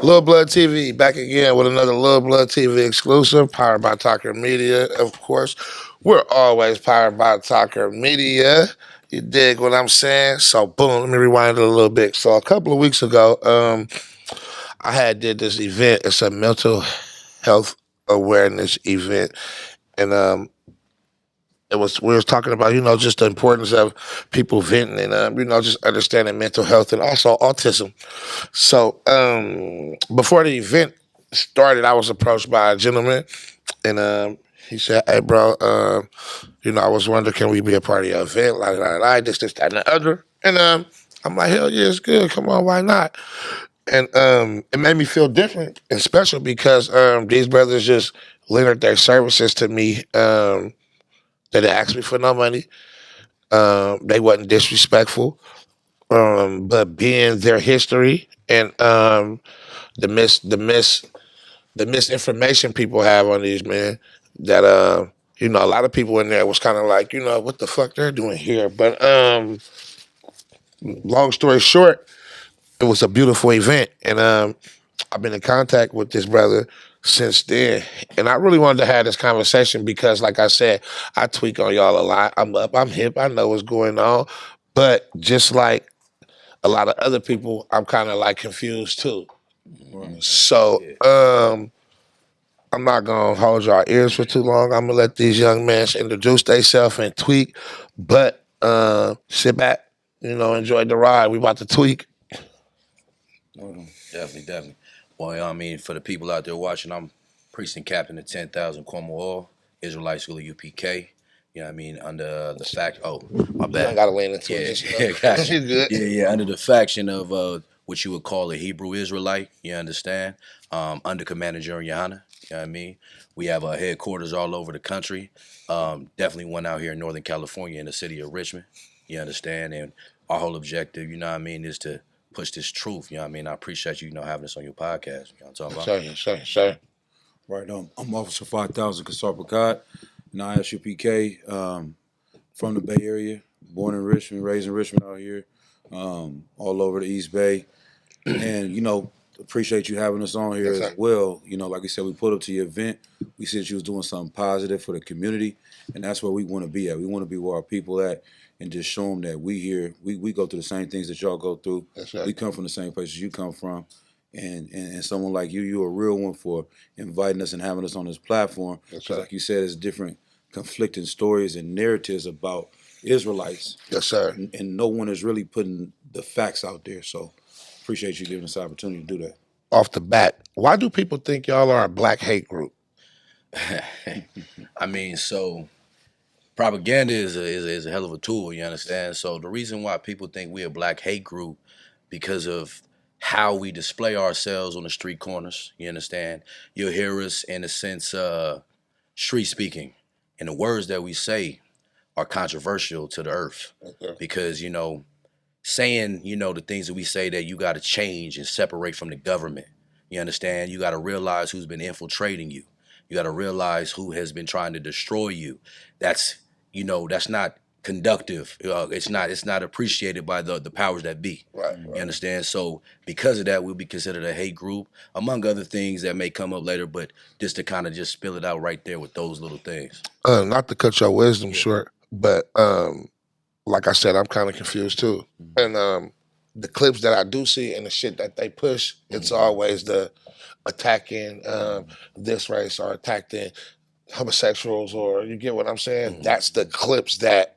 Lil Blood TV back again with another Lil Blood TV exclusive, powered by Talker Media, of course. We're always powered by Talker Media. You dig what I'm saying? So boom, let me rewind it a little bit. So a couple of weeks ago, I had did this event. It's a mental health awareness event, and we was talking about just the importance of people venting and just understanding mental health and also autism. So before the event started, I was approached by a gentleman, and he said, "Hey, bro, I was wondering, can we be a part of your event? Like, this, that, and the other." And I'm like, "Hell yeah, it's good. Come on, why not?" And it made me feel different and special because these brothers just rendered their services to me. They didn't ask me for no money. They wasn't disrespectful, but being their history and the mis the mis the misinformation people have on these men that a lot of people in there was kind of like, what the fuck they're doing here. But long story short, it was a beautiful event, and I've been in contact with this brother since then. And I really wanted to have this conversation because, like I said, I tweak on y'all a lot. I'm up, I'm hip, I know what's going on. But just like a lot of other people, I'm kind of like confused too. So I'm not gonna hold y'all ears for too long. I'm gonna let these young men introduce themselves and tweak. But sit back, enjoy the ride. We about to tweak. Definitely. Well, I mean, for the people out there watching, I'm Precinct Captain of 10,000 Cornwall, Israelite School of UPK. You know what I mean? Under the fact, oh, my You bad. don't gotta lean into Yeah, it. yeah, gotcha. You good. Yeah, under the faction of what you would call a Hebrew Israelite, you understand? Under Commander General Yohana, you know what I mean? We have headquarters all over the country. Definitely one out here in Northern California in the city of Richmond, you understand? And our whole objective, you know what I mean, is to push this truth, you know what I mean? I appreciate you, having us on your podcast, you know what I'm talking about? Sure. Right. I'm Officer 5000 Kasar Pakad, and I SUPK from the Bay Area, born in Richmond, raised in Richmond out here, all over the East Bay. And, appreciate you having us on here as well. Like I said, we put up to your event. We said you was doing something positive for the community, and that's where we want to be at. We want to be where our people at and just show them that we here, we go through the same things that y'all go through. We come from the same places you come from. And someone like you're a real one for inviting us and having us on this platform. Like you said, it's different conflicting stories and narratives about Israelites. Yes, sir. And no one is really putting the facts out there. So appreciate you giving us the opportunity to do that. Off the bat, why do people think y'all are a black hate group? I mean, so propaganda is a hell of a tool, you understand? So the reason why people think we're a black hate group because of how we display ourselves on the street corners, you understand? You'll hear us in a sense street speaking, and the words that we say are controversial to the earth because, saying, the things that we say that you got to change and separate from the government. You understand? You got to realize who's been infiltrating you. You got to realize who has been trying to destroy you. That's not conductive. It's not appreciated by the powers that be. Right. You understand? So because of that, we'll be considered a hate group, among other things that may come up later. But just to kind of just spill it out right there with those little things. Not to cut your wisdom short, but like I said, I'm kind of confused too. And the clips that I do see and the shit that they push, it's always the attacking this race or attacking homosexuals, or you get what I'm saying? That's the clips that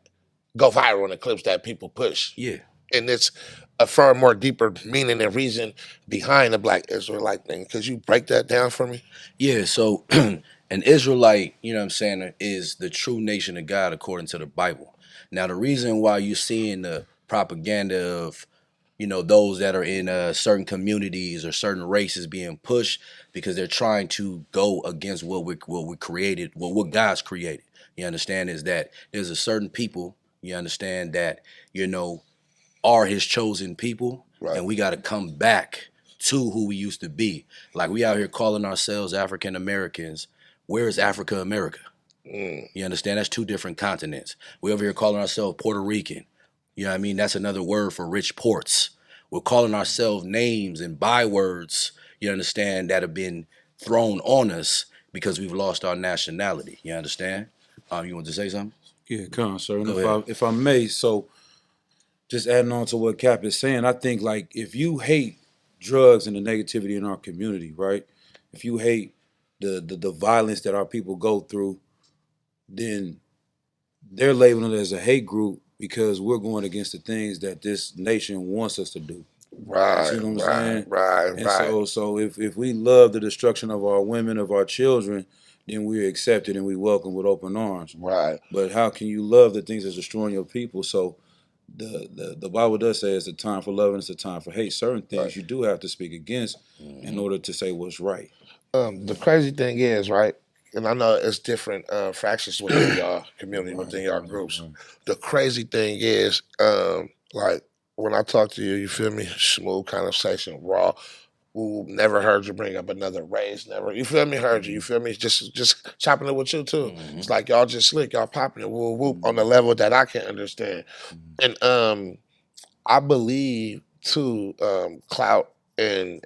go viral and the clips that people push. Yeah. And it's a far more deeper meaning and reason behind the black Israelite thing. Could you break that down for me? Yeah, so an Israelite, you know what I'm saying, is the true nation of God according to the Bible. Now, the reason why you're seeing the propaganda of, those that are in certain communities or certain races being pushed because they're trying to go against what we created, what God's created. You understand is that there's a certain people, you understand that, are his chosen people, and we got to come back to who we used to be. Like we out here calling ourselves African Americans. Where is Africa America? You understand? That's two different continents. We over here calling ourselves Puerto Rican. You know what I mean? That's another word for rich ports. We're calling ourselves names and bywords, you understand, that have been thrown on us because we've lost our nationality. You understand? You want to say something? Yeah, come on, sir. And Go ahead. if I may, so just adding on to what Cap is saying, I think like if you hate drugs and the negativity in our community, right? If you hate the violence that our people go through, then they're labeling it as a hate group because we're going against the things that this nation wants us to do. You see Right, what I'm right, saying? right, And right, so if we love the destruction of our women, of our children, then we're accepted and we welcome with open arms. right. But how can you love the things that's destroying your people? So the Bible does say it's a time for love and it's a time for hate. Certain Right. things you do have to speak against in order to say what's right. The crazy thing is, right, and I know it's different fractions within y'all community, Right, within y'all right, groups. right. The crazy thing is, like when I talk to you, you feel me? Smooth conversation, raw. Ooh, never heard you bring up another race. Never, you feel me? Heard you. You feel me? Just chopping it with you too. It's like y'all just slick, y'all popping it, whoop whoop, on the level that I can understand. And I believe too, clout and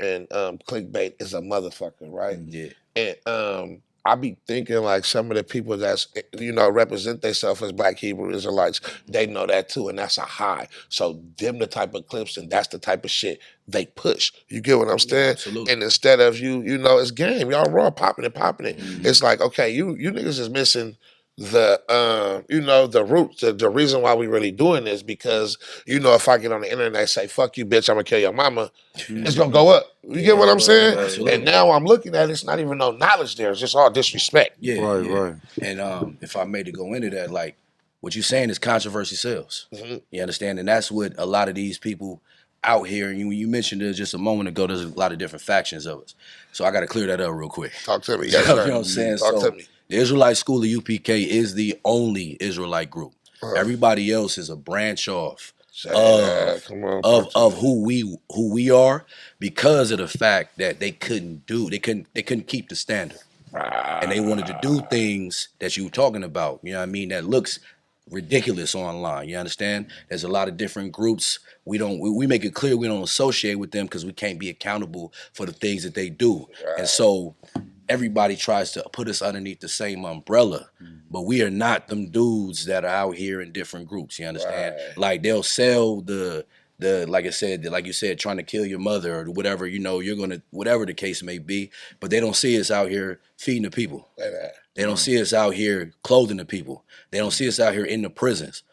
clickbait is a motherfucker, right? Yeah. And I be thinking like some of the people that's represent themselves as Black Hebrew Israelites, they know that too, and that's a high. So them the type of clips and that's the type of shit they push. You get what I'm Yeah, saying? absolutely. And instead of it's game. Y'all raw popping it, popping it. It's like, okay, you niggas is missing the roots, the reason why we really doing this, because if I get on the internet and say fuck you bitch, I'm gonna kill your mama, it's gonna go up. You get what Right, I'm right, saying? right, Absolutely. And right. now I'm looking at it, it's not even no knowledge there, it's just all disrespect. Yeah, Right, yeah. right. And if I made to go into that, like what you're saying is controversy sells. Mhm. You understand? And that's what a lot of these people out here, and you mentioned it just a moment ago, there's a lot of different factions of us. So I got to clear that up real quick. Talk to me, You yes know sir. what I'm saying? Talk to So me. the Israelite School of UPK is the only Israelite group. Uh, Everybody else is a branch off Say that. of Come on, of talk to of me. who we are, because of the fact that they couldn't keep the standard, and they wanted to do things that you were talking about. You know what I mean? That looks ridiculous online. You understand? There's a lot of different groups. We make it clear we don't associate with them because we can't be accountable for the things that they do. And so everybody tries to put us underneath the same umbrella, but we are not them dudes that are out here in different groups. You understand? Right. Like they'll sell the like I said, like you said, trying to kill your mother or whatever. You're gonna, whatever the case may be, but they don't see us out here feeding the people. Say that. They don't see us out here clothing the people. They don't see us out here in the prisons.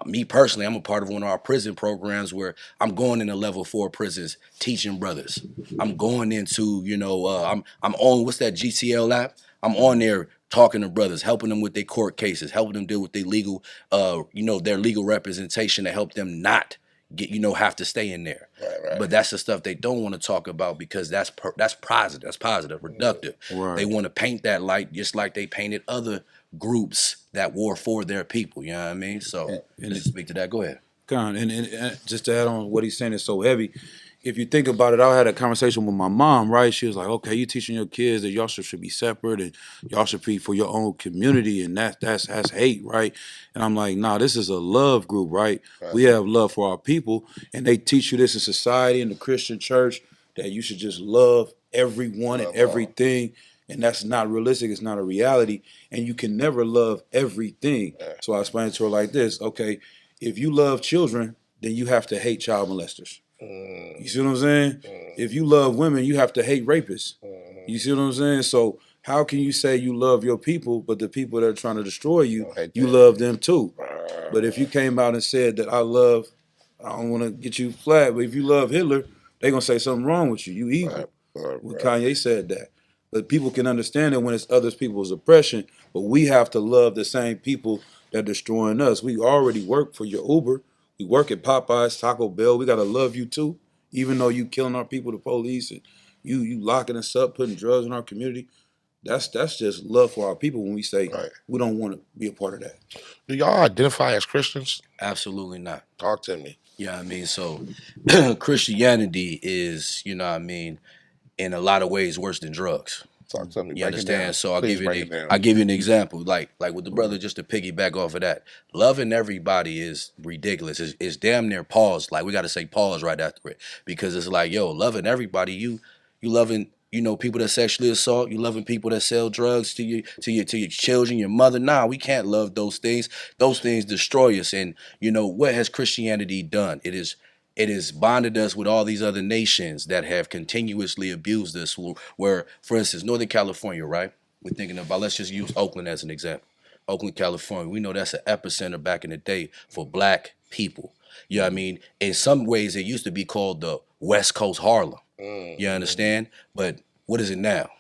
Me personally, I'm a part of one of our prison programs where I'm going into level 4 prisons teaching brothers. I'm going into, I'm on, what's that GTL app? I'm on there talking to brothers, helping them with their court cases, helping them deal with their legal, their legal representation to help them not get, have to stay in there. Right. But that's the stuff they don't want to talk about because that's positive, productive. They Right. want to paint that light just like they painted other groups that war for their people. You know what I mean? So And let's speak to that. Go ahead. and just to add on what he's saying is so heavy. If you think about it, I had a conversation with my mom, right? She was like, okay, you teaching your kids that y'all should be separate and y'all should be for your own community, and that's hate, right? And I'm like, nah, this is a love group, right? We have love for our people, and they teach you this in society, in the Christian church, that you should just love everyone and Love all. everything. And that's not realistic, it's not a reality. And you can never love everything. Yeah. So I explained to her like this, okay, if you love children, then you have to hate child molesters. You see what I'm saying? If you love women, you have to hate rapists. You see what I'm saying? So how can you say you love your people, but the people that are trying to destroy you, Don't hate you that. love them too? But if you came out and said that I don't want to get you flat, but if you love Hitler, they're gonna say something wrong with you. You evil. When Kanye said that. But people can understand it when it's other people's oppression, but we have to love the same people that are destroying us. We already work for your Uber. We work at Popeyes, Taco Bell. We gotta love you too. Even though you killing our people, the police, and you locking us up, putting drugs in our community. That's just love for our people when we say Right. we don't want to be a part of that. Do y'all identify as Christians? Absolutely not. Talk to me. You know what I mean? So Christianity is, you know what I mean, in a lot of ways worse than drugs. Talk to me. You Break it down. understand? So I'll Please give you break it down. I'll give you an example. Like with the brother, just to piggyback off of that. Loving everybody is ridiculous. It's damn near pause. Like we gotta say pause right after it. Because it's like, yo, loving everybody, you loving, people that sexually assault, you loving people that sell drugs to your children, your mother. Nah, we can't love those things. Those things destroy us. And what has Christianity done? It has bonded us with all these other nations that have continuously abused us. Where, for instance, Northern California, right? We're thinking about, let's just use Oakland as an example. Oakland, California, we know that's an epicenter back in the day for black people. You know what I mean? In some ways, it used to be called the West Coast Harlem. You understand? But what is it now?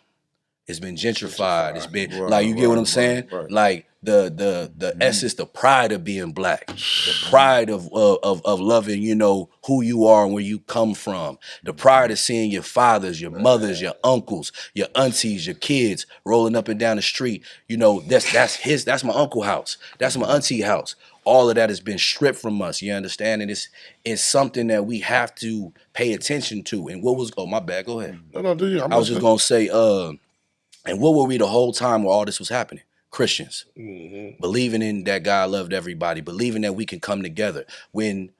It's been gentrified. It's been like, you get what I'm saying? Right. Like the essence, the pride of being black, the pride of loving, who you are and where you come from, the pride of seeing your fathers, your mothers, your uncles, your aunties, your kids rolling up and down the street. That's my uncle house. That's my auntie house. All of that has been stripped from us. You understand? And it's something that we have to pay attention to. And my bad, go ahead. No, do you? I'm I was just gonna say, and what were we the whole time while all this was happening? Christians. Believing in that God loved everybody, believing that we can come together. Could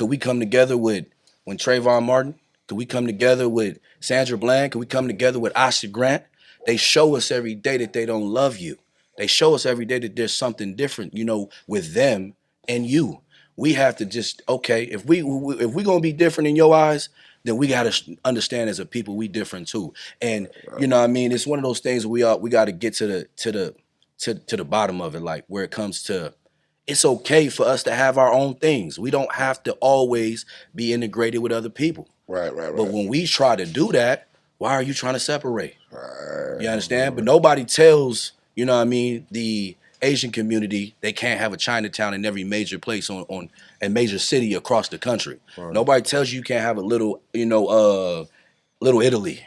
we come together when Trayvon Martin? Could we come together with Sandra Bland? Could we come together with Asha Grant? They show us every day that they don't love you. They show us every day that there's something different, with them and you. We have to just, okay, if we're gonna be different in your eyes, then we gotta understand as a people we different too. And it's one of those things we gotta get to the bottom of it, like where it comes to, it's okay for us to have our own things. We don't have to always be integrated with other people. Right. But when we try to do that, why are you trying to separate? Right. You understand? But nobody tells, the Asian community they can't have a Chinatown in every major place on a major city across the country. Right. Nobody tells you can't have a little, little Italy,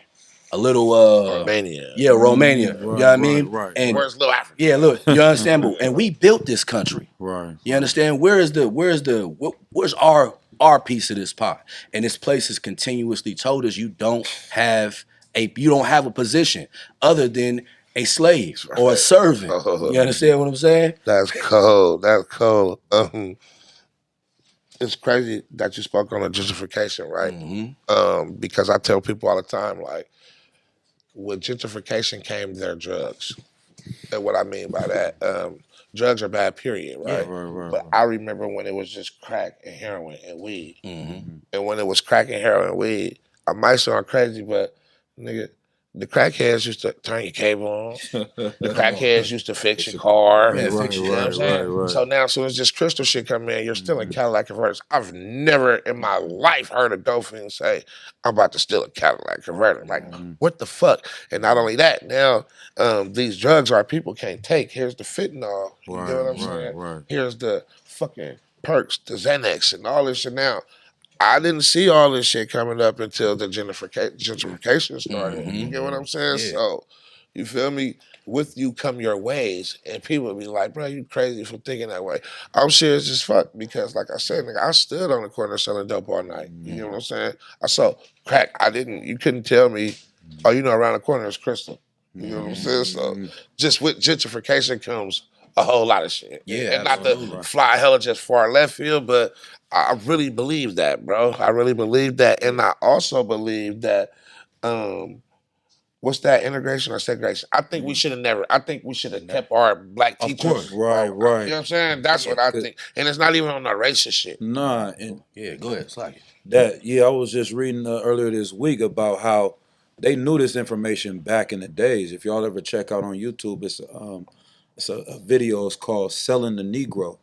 a little Romania. Yeah, Romania. Right, You know what I mean? right. And Where's Little Africa? yeah, look, you understand? And we built this country. Right. You understand? Where's our piece of this pie? And this place has continuously told us you don't have a position other than a slave or a servant. You understand what I'm saying? That's cold. That's cold. It's crazy that you spoke on the gentrification, right? Because I tell people all the time, like, with gentrification came their drugs. And what I mean by that, drugs are bad, period, right? Right. But I remember when it was just crack and heroin and weed. Mm-hmm. And when it was crack and heroin and weed, I might sound crazy, but nigga, the crackheads used to turn your cable on. The crackheads used to fix your car. Man, You fix your know what I'm saying? right. So now, as soon as this crystal shit come in, you're still in Cadillac converters. I've never in my life heard a dolphin say, I'm about to steal a Cadillac converter. Like, what the fuck? And not only that, now these drugs our people can't take. Here's the fentanyl. You get what I'm saying? Right. Here's the fucking perks, the Xanax, and all this shit now. I didn't see all this shit coming up until the gentrification started. You get what I'm saying? Yeah. So, you feel me? With you come your ways, and people be like, "Bro, you crazy for thinking that way." I'm serious as fuck because, like I said, nigga, I stood on the corner selling dope all night. You know what I'm saying? I saw crack. You couldn't tell me, oh, around the corner is crystal. You know what I'm saying? So, just with gentrification comes a whole lot of shit. Yeah, and not absolutely. to fly hella just far left field, but I really believe that, bro. I really believe that. And I also believe that, what's that, integration or segregation? I think we should have kept our black Of teachers. course. Right. You know what I'm saying? That's what I think. And it's not even on the racist shit. Nah, and Yeah, go ahead, Slack it. I was just reading earlier this week about how they knew this information back in the days. If y'all ever check out on YouTube, it's a video. It's called "Selling the Negro,"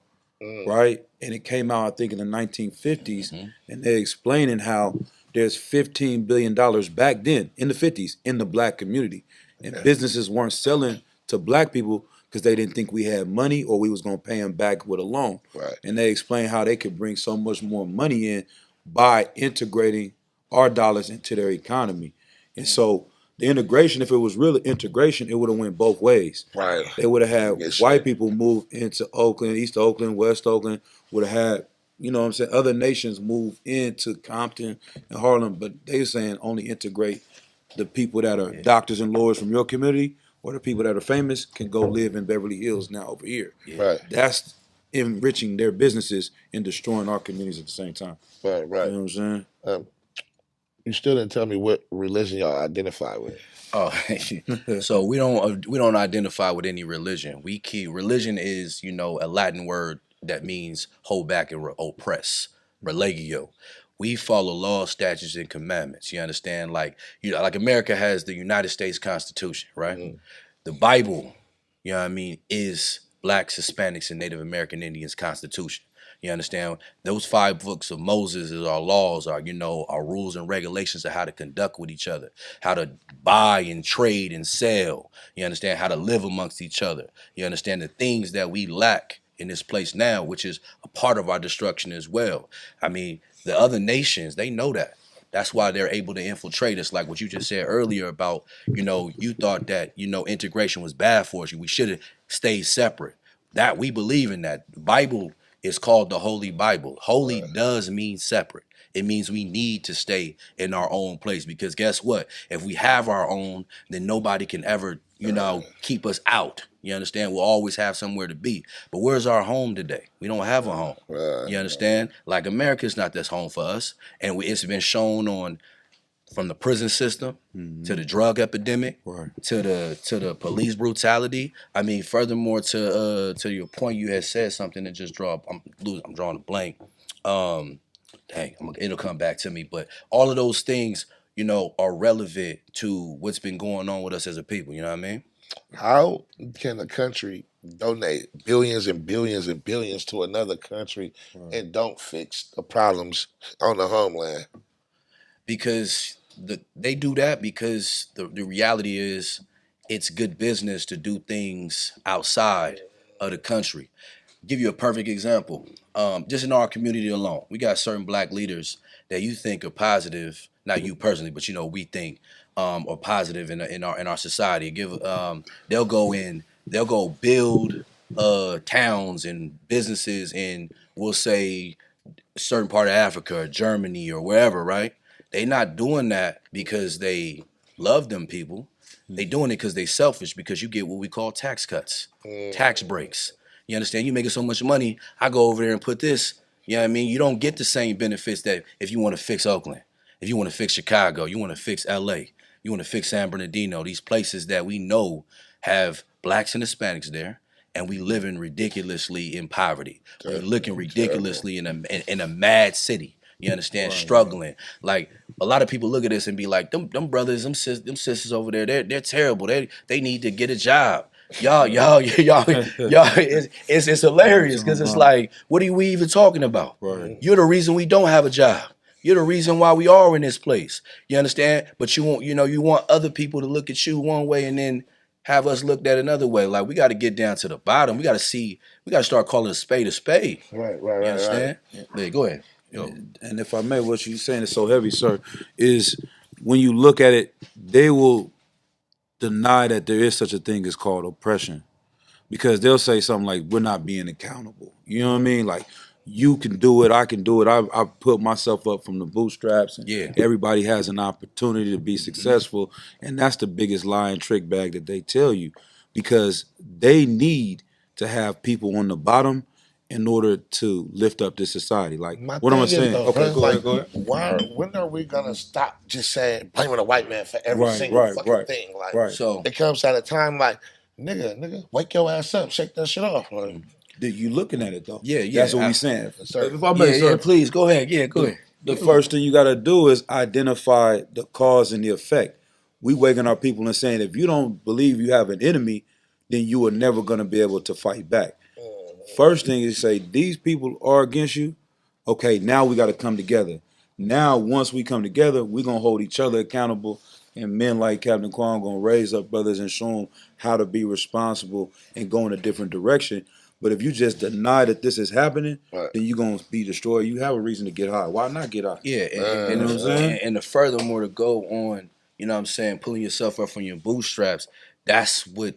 right? And it came out, I think, in the 1950s, and they're explaining how there's $15 billion back then in the 50s in the black community, and businesses weren't selling to black people because they didn't think we had money or we was gonna pay them back with a loan. Right. And they explained how they could bring so much more money in by integrating our dollars into their economy. And so the integration, if it was real integration, it would have went both ways. Right. They would have had Good white shit. people move into Oakland, East Oakland, West Oakland, would have had, other nations move into Compton and Harlem, but they were saying only integrate the people that are doctors and lawyers from your community or the people that are famous can go live in Beverly Hills now over here. Right. That's enriching their businesses and destroying our communities at the same time. Right. You Right. know what I'm saying? You still didn't tell me what religion y'all identify with. Oh, so we don't identify with any religion. We keep religion is a Latin word that means hold back and oppress, religio. We follow laws, statutes, and commandments. You understand? Like like America has the United States Constitution, right? Mm. The Bible, you know what I mean, is Blacks, Hispanics, and Native American Indians Constitution. You understand? Those 5 books of Moses is our laws, our rules and regulations of how to conduct with each other, how to buy and trade and sell. You understand? How to live amongst each other. You understand the things that we lack in this place now, which is a part of our destruction as well. I mean, the other nations, they know that. That's why they're able to infiltrate us. Like what you just said earlier about, you thought that, integration was bad for us. We should have stayed separate. That we believe in that. The Bible is called the Holy Bible. Holy does mean separate. It means we need to stay in our own place because guess what? If we have our own, then nobody can ever, keep us out. You understand? We'll always have somewhere to be. But where's our home today? We don't have a home. You understand? Like America's not this home for us. And it's been shown from the prison system to the drug epidemic to the police brutality. I mean, furthermore, to your point, you had said something that just I'm drawing a blank. It'll come back to me. But all of those things, are relevant to what's been going on with us as a people. You know what I mean? How can a country donate billions and billions and billions to another country and don't fix the problems on the homeland? Because they do that because the reality is it's good business to do things outside of the country. Give you a perfect example. Just in our community alone, we got certain Black leaders that you think are positive, not you personally, but we think are positive in our society. They'll go build towns and businesses in, we'll say, a certain part of Africa or Germany or wherever, right? They not doing that because they love them people. They doing it because they selfish, because you get what we call tax cuts, tax breaks. You understand? You making so much money, I go over there and put this. You know what I mean? You don't get the same benefits that if you want to fix Oakland, if you want to fix Chicago, you want to fix LA, you want to fix San Bernardino, these places that we know have Blacks and Hispanics there, and we living ridiculously in poverty. We're looking ridiculously in a mad city. You understand? Struggling. Like a lot of people look at this and be like, them brothers, them sisters over there, they're terrible. They need to get a job. Y'all, it's hilarious because it's like, what are we even talking about? Right. You're the reason we don't have a job. You're the reason why we are in this place. You understand? But you want other people to look at you one way and then have us looked at another way. Like we got to get down to the bottom. We got to start calling a spade a spade. Right. You understand? Yeah, go ahead. Yo. And if I may, what you're saying is so heavy, sir, is when you look at it, they will deny that there is such a thing as called oppression. Because they'll say something like, we're not being accountable. You know what I mean? Like, you can do it, I can do it. I put myself up from the bootstraps, and everybody has an opportunity to be successful. And that's the biggest lie and trick bag that they tell you, because they need to have people on the bottom in order to lift up this society. Like, what am I saying? Okay, Go ahead. When are we gonna stop just saying blaming a white man for every single fucking thing? Like, So it comes at a time like, nigga, wake your ass up, shake that shit off. Like, You looking at it though. Yeah, That's what we saying. sir. If I may, sir, please go ahead. Yeah, go ahead. the first thing you got to do is identify the cause and the effect. We waking our people and saying, if you don't believe you have an enemy, then you are never going to be able to fight back. First thing is say, these people are against you. Okay, now we got to come together. Now, once we come together, we're going to hold each other accountable. And men like Captain Kwan going to raise up brothers and show them how to be responsible and go in a different direction. But if you just deny that this is happening, then you're going to be destroyed. You have a reason to get high. Why not get high? Yeah, You know what I'm saying? and the furthermore to go on, pulling yourself up from your bootstraps, that's what,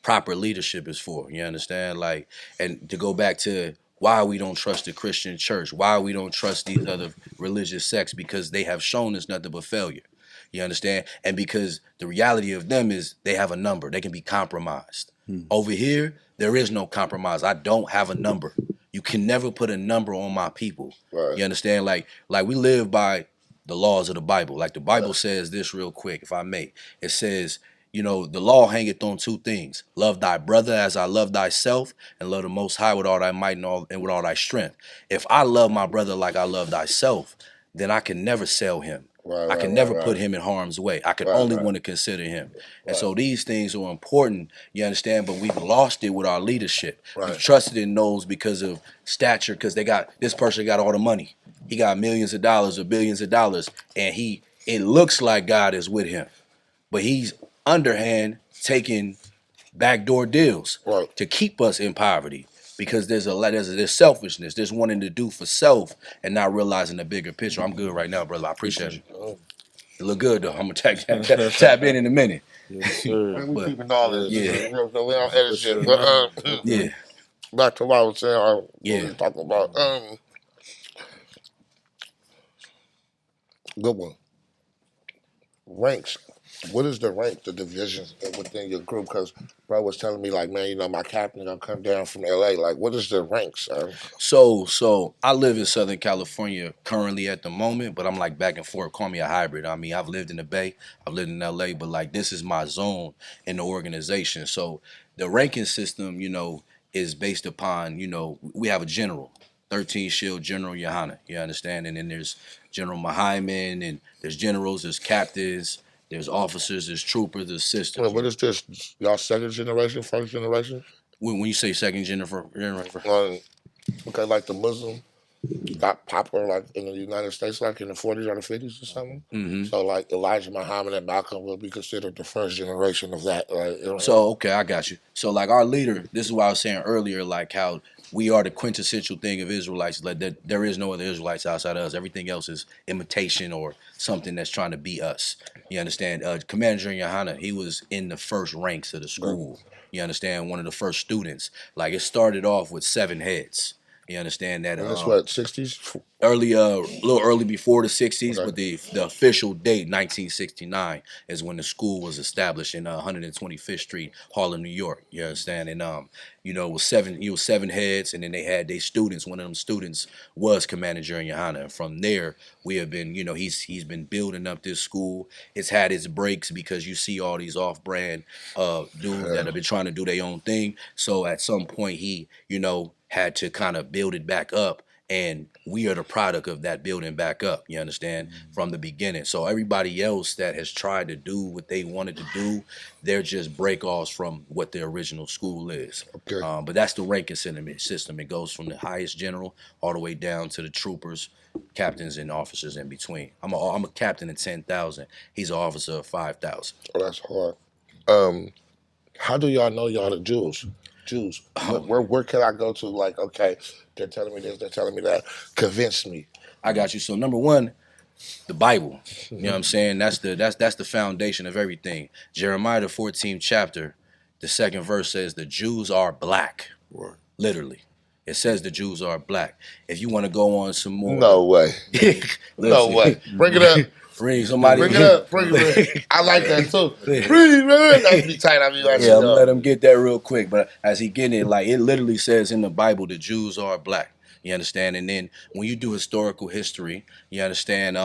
proper leadership is for. You understand? Like, and to go back to why we don't trust the Christian church, why we don't trust these other religious sects, because they have shown us nothing but failure. You understand? And because the reality of them is they have a number. They can be compromised. Over here, there is no compromise. I don't have a number. You can never put a number on my people. Right. You understand? Like we live by the laws of the Bible. Like the Bible says this real quick, if I may. It says, you know, the law hangeth on two things: love thy brother as I love thyself, and love the Most High with all thy might and with all thy strength. If I love my brother like I love thyself, then I can never sell him. I can never put him in harm's way. I can only want to consider him. And so these things are important, you understand, but we've lost it with our leadership. We've trusted in those because of stature, because this person got all the money. He got millions of dollars or billions of dollars, and it looks like God is with him. But he's underhand taking backdoor deals to keep us in poverty, because there's selfishness, there's wanting to do for self and not realizing the bigger picture. I'm good right now, brother. I appreciate it. It look good though. I'm gonna tap in a minute. Yes, sir. We keeping all this. Yeah. We don't edit shit. But Yeah. back to what I was saying. What we were talking about. Good one. Ranks. What is the rank, the divisions within your group? Because bro was telling me, like, man, you know, my captain gonna come down from LA. Like, what is the ranks? So I live in Southern California currently at the moment, but I'm like back and forth. Call me a hybrid. I mean, I've lived in the Bay, I've lived in LA, but like this is my zone in the organization. So the ranking system, you know, is based upon, you know, we have a general, 13 Shield General Yohana, you understand? And then there's General Mahaiman, and there's generals, there's captains, there's officers, there's troopers, there's sisters. Well, what is this? Y'all second generation, first generation? When you say second generation, okay, like the Muslim got popular like in the United States, like in the 40s or the 50s or something. So like Elijah Muhammad and Malcolm will be considered the first generation of that. Right? You know? So okay, I got you. So like our leader, this is what I was saying earlier, like how we are the quintessential thing of Israelites. Like there is no other Israelites outside of us. Everything else is imitation or something that's trying to be us. You understand? Commander General Yohana, he was in the first ranks of the school. You understand? One of the first students. Like it started off with 7 heads. You understand that? And that's what, 60s? Early, a little early before the 60s, but the official date, 1969, is when the school was established in 125th Street, Harlem, New York. You understand? And you know, it was 7 heads, and then they had their students. One of them students was Commander General Yohana, and from there we have been, you know, he's been building up this school. It's had its breaks because you see all these off-brand dudes that have been trying to do their own thing. So at some point he, you know, had to kind of build it back up, and we are the product of that building back up, you understand, from the beginning. So everybody else that has tried to do what they wanted to do, they're just break-offs from what the original school is. But that's the ranking system. It goes from the highest general all the way down to the troopers, captains, and officers in between. I'm a captain of 10,000. He's an officer of 5,000. Oh, that's hard. How do y'all know y'all the Jews? Where can I go to? Like, okay, they're telling me this, they're telling me that. Convince me. I got you. So number one, the Bible. You know what I'm saying? That's the foundation of everything. Jeremiah the 14th chapter, the 2nd verse says the Jews are black. Literally. It says the Jews are black. If you want to go on some more. No way. No way. Bring it up. Bring somebody. Bring it up. Bring it up. I like that too. Bring it. That'd be tight. Yeah, I'm gonna let him get that real quick. But as he getting it, like it literally says in the Bible, the Jews are black. You understand? And then when you do historical history, you understand.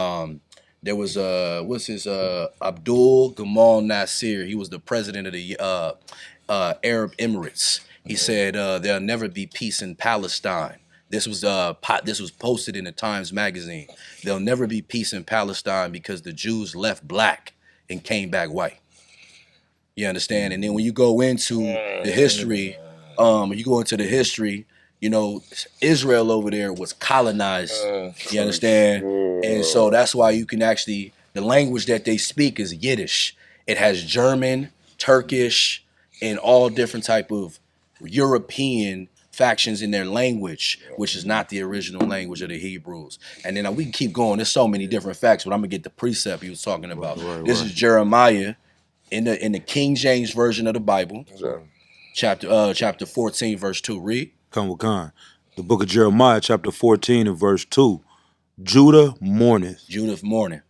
There was Abdul Gamal Nasser. He was the president of the Arab Emirates. He said there'll never be peace in Palestine. This was posted in the Times Magazine. There'll never be peace in Palestine because the Jews left black and came back white. You understand? And then when you go into the history, you know, Israel over there was colonized. You understand? And so that's why you can actually, the language that they speak is Yiddish. It has German, Turkish, and all different type of European factions in their language, which is not the original language of the Hebrews. And then we can keep going. There's so many different facts, but I'm gonna get the precept he was talking about. This is Jeremiah in the King James version of the Bible, chapter 14, verse 2. Read. Khan. The book of Jeremiah, chapter 14 and verse 2. Judah mourneth. Judah mourning.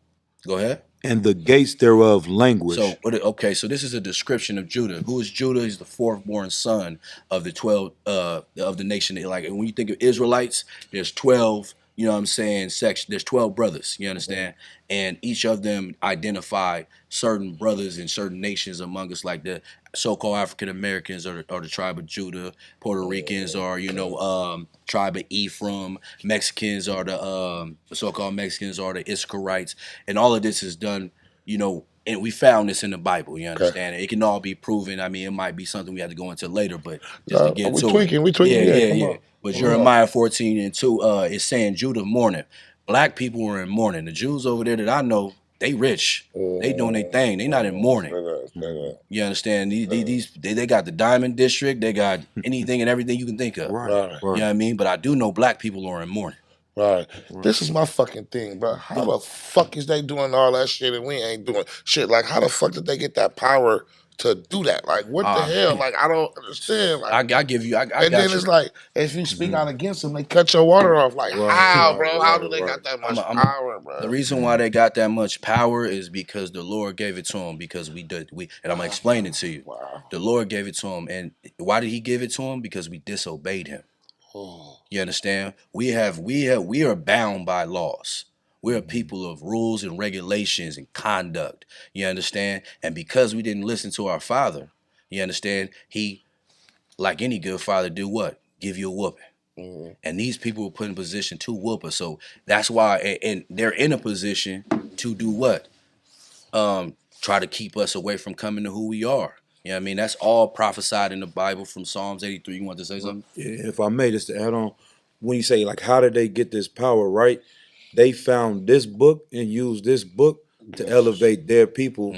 Go ahead. and the gates thereof languish. So, okay, so this is a description of Judah. Who is Judah? He's the fourth born son of the 12 of the nation. Like when you think of Israelites, there's 12. You know what I'm saying? Section. There's 12 brothers. You understand? And each of them identify certain brothers in certain nations among us, like the so-called African Americans are the tribe of Judah. Puerto Ricans are tribe of Ephraim. Mexicans are the so-called Mexicans are the Issacharites, and all of this is done. And we found this in the Bible. You understand? It can all be proven. I mean, it might be something we have to go into later, but just to get we to tweaking, it. we tweaking. Yeah, come on. But Jeremiah 14:2 is saying Judah mourning. Black people are in mourning. The Jews over there that I know, they rich. They doing their thing. They not in mourning. You understand? They got the Diamond District. They got anything and everything you can think of. Right. You know what I mean? But I do know black people are in mourning. Right. This is my fucking thing, bro. How the fuck is they doing all that shit and we ain't doing shit? Like, how the fuck did they get that power to do that? Like, what the hell? Like, I don't understand. Like, I give you. and then it's like, if you speak out against them, they cut your water off. Like, how, bro? How do they got that much power, bro? The reason why they got that much power is because the Lord gave it to them. Because and I'm gonna explain it to you. Wow. The Lord gave it to them, and why did He give it to them? Because we disobeyed Him. You understand? We are bound by laws. We're a people of rules and regulations and conduct. You understand? And because we didn't listen to our Father, you understand? He, like any good father, do what? Give you a whooping. And these people were put in position to whoop us. So that's why, and they're in a position to do what? Try to keep us away from coming to who we are. You know what I mean? That's all prophesied in the Bible from Psalms 83. You want to say something? If I may, just to add on, when you say, like, how did they get this power, right? They found this book and used this book to elevate their people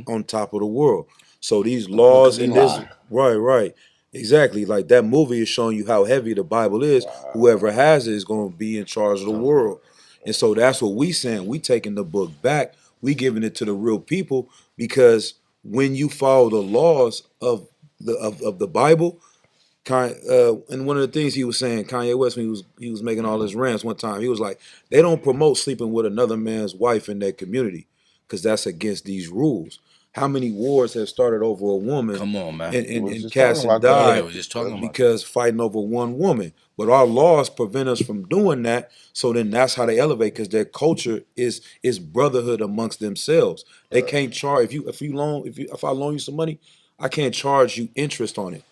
on top of the world. So these laws and this, right. Exactly. Like that movie is showing you how heavy the Bible is. Whoever has it is going to be in charge of the world. And so that's what we saying. We taking the book back. We giving it to the real people, because when you follow the laws of the Bible, and one of the things he was saying, Kanye West, when he was making all his rants one time, he was like, they don't promote sleeping with another man's wife in their community because that's against these rules. How many wars have started over a woman? Come on, man. And cats have died because fighting over one woman. But our laws prevent us from doing that. So then that's how they elevate, because their culture is brotherhood amongst themselves. They can't charge if I loan you some money, I can't charge you interest on it.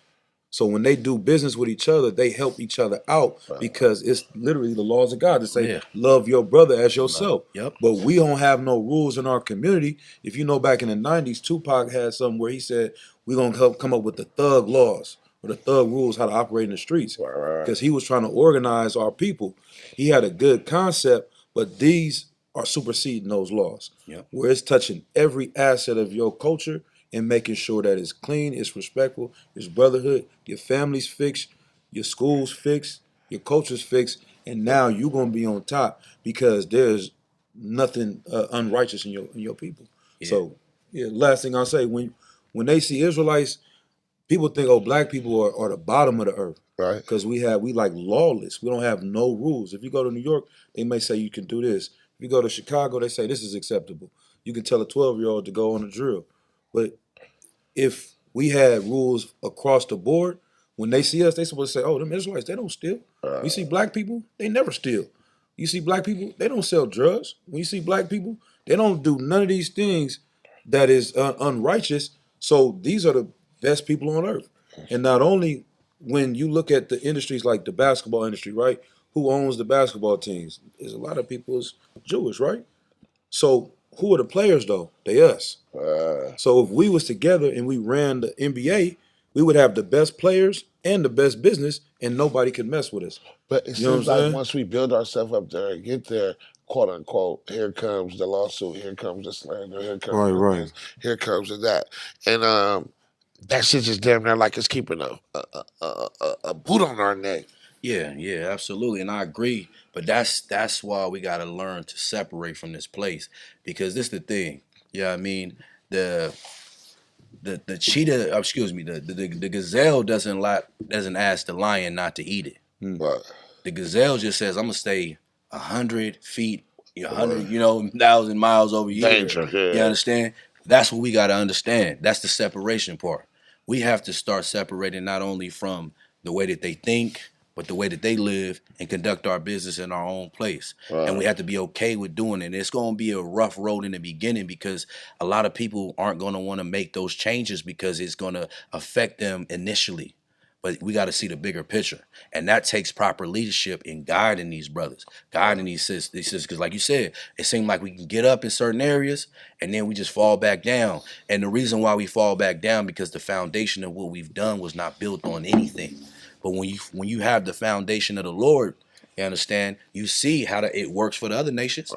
So when they do business with each other, they help each other out, because it's literally the laws of God to say, love your brother as yourself. But we don't have no rules in our community. If you know, back in the 90s, Tupac had something where he said, we're going to help come up with the thug laws or the thug rules, how to operate in the streets. Because he was trying to organize our people. He had a good concept, but these are superseding those laws, where it's touching every asset of your culture and making sure that it's clean, it's respectful, it's brotherhood, your family's fixed, your school's fixed, your culture's fixed, and now you're gonna be on top because there's nothing unrighteous in your people. So, last thing I'll say, when they see Israelites, people think, oh, black people are the bottom of the earth, right? Because we like lawless. We don't have no rules. If you go to New York, they may say you can do this. If you go to Chicago, they say this is acceptable. You can tell a 12-year-old to go on a drill, but if we had rules across the board, when they see us, they supposed to say, oh, them Israelites, they don't steal. We see black people, they never steal. You see black people, they don't sell drugs. When you see black people, they don't do none of these things that is unrighteous. So these are the best people on earth. And not only when you look at the industries like the basketball industry, right? Who owns the basketball teams? There's a lot of people is Jewish, right? So who are the players though? They us. So if we was together and we ran the NBA, we would have the best players and the best business, and nobody could mess with us. But it seems like once we build ourselves up there and get there, quote unquote, here comes the lawsuit, here comes the slander, here comes this, here comes that, and that shit just damn near like it's keeping a boot on our neck. Yeah, absolutely, and I agree. But that's why we got to learn to separate from this place, because this is the thing. Yeah, I mean the cheetah, excuse me, the gazelle doesn't ask the lion not to eat it. Right. The gazelle just says, "I'm gonna stay 100 feet 100, 1,000 miles over here. Danger, yeah. You understand? That's what we got to understand. That's the separation part. We have to start separating not only from the way that they think, but the way that they live and conduct our business in our own place. And we have to be okay with doing it. And it's going to be a rough road in the beginning because a lot of people aren't going to want to make those changes because it's going to affect them initially. But we got to see the bigger picture. And that takes proper leadership in guiding these brothers, guiding these sisters. Because like you said, it seems like we can get up in certain areas and then we just fall back down. And the reason why we fall back down because the foundation of what we've done was not built on anything. But when you have the foundation of the Lord, you understand, you see how it works for the other nations.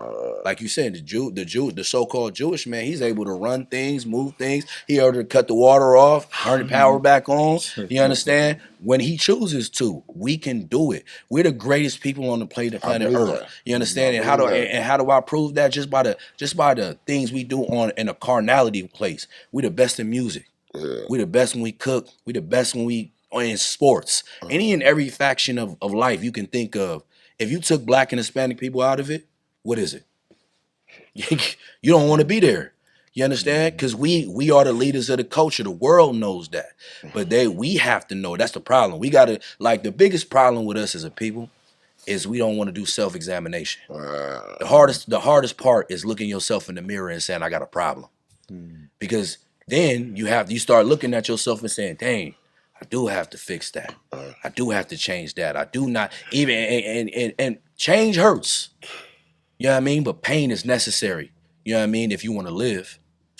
Like you said, the so-called Jewish man, he's able to run things, move things. He able to cut the water off, turn the power back on. You understand? When he chooses to, we can do it. We're the greatest people on the planet Earth. You understand? And how do I prove that? Just by the things we do in a carnality place. We the best in music. We the best when we cook. We the best when we in sports. Any and every faction of life you can think of. If you took Black and Hispanic people out of it, what is it? You don't want to be there. You understand? Because we are the leaders of the culture. The world knows that. But we have to know. That's the problem. We gotta, like, the biggest problem with us as a people is we don't want to do self-examination. The hardest part is looking yourself in the mirror and saying, I got a problem. Because then you start looking at yourself and saying, dang, I do have to fix that. I do have to change that. I do not even and change hurts. You know what I mean? But pain is necessary. You know what I mean? If you want to live,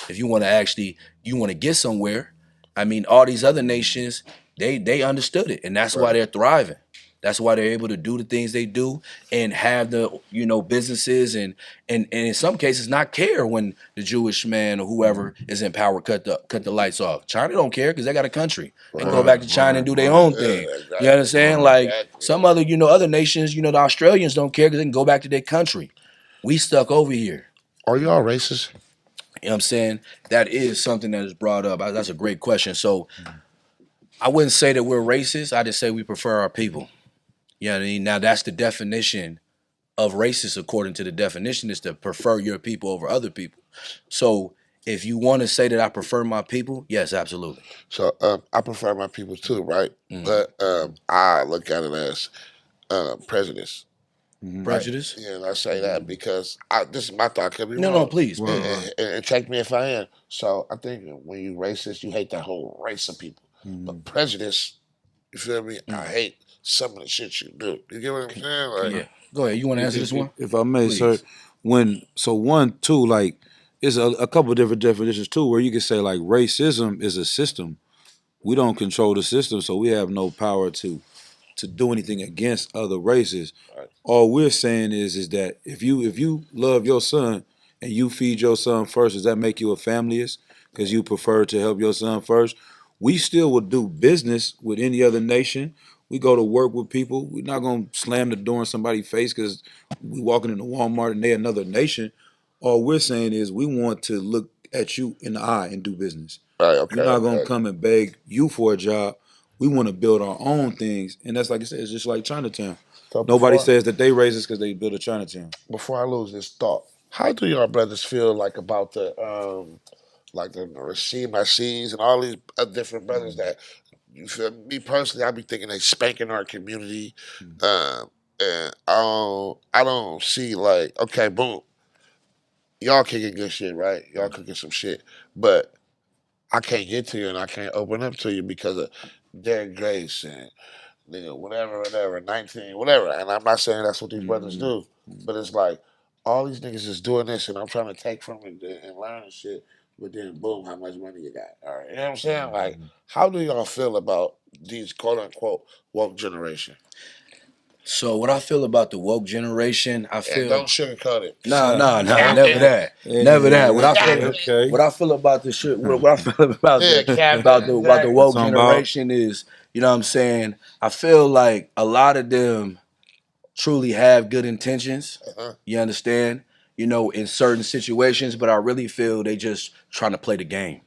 if you want to get somewhere. I mean, all these other nations, they understood it, and that's why they're thriving. That's why they're able to do the things they do and have the businesses and in some cases not care when the Jewish man or whoever is in power cut the lights off. China don't care because they got a country. They can go back to China and do their own thing. You understand? Like some other other nations, the Australians don't care because they can go back to their country. We stuck over here. Are y'all racist? You know what I'm saying? That is something that is brought up. That's a great question. So I wouldn't say that we're racist. I just say we prefer our people. You know what I mean? Now that's the definition of racist according to the definition is to prefer your people over other people. So if you want to say that I prefer my people, yes, absolutely. So I prefer my people too, right? But I look at it as prejudice. Prejudice? Yeah, and I say that because this is my thought. Could be wrong. No, please. And check me if I am. So I think when you racist, you hate that whole race of people. But prejudice, you feel me? I hate some of the shit you do. You get what I'm saying? Like, Yeah. Go ahead. You want to answer this one? If I may, Please. sir. Like, it's a couple of different definitions too, where you can say like racism is a system. We don't control the system, so we have no power to do anything against other races. All we're saying is that if you love your son and you feed your son first, does that make you a familyist? Because you prefer to help your son first. We still would do business with any other nation. We go to work with people. We're not gonna slam the door in somebody's face because we walking into Walmart and they another nation. All we're saying is we want to look at you in the eye and do business. We're not gonna come and beg you for a job. We want to build our own things, and that's like I said, it's just like Chinatown. So nobody says that they racist because they built a Chinatown. Before I lose this thought, how do y'all brothers feel like about the Rashid Nasheeds and all these different brothers that you feel? Me personally, I be thinking they spanking our community, and I don't see like, okay, boom, y'all kicking good shit, right? Y'all cooking some shit, but I can't get to you and I can't open up to you because of their grace and whatever, 19, whatever. And I'm not saying that's what these brothers do, but it's like all these niggas is doing this and I'm trying to take from it and learn and shit, but then boom, how much money you got? All right. You know what I'm saying? Like, how do y'all feel about these quote unquote woke generation? So what I feel about the woke generation, I feel. And don't sugarcoat it. No, never that. Never that. What I feel about the shit, what I feel about the woke generation is, you know what I'm saying? I feel like a lot of them truly have good intentions. You understand? In certain situations, but I really feel they just trying to play the game.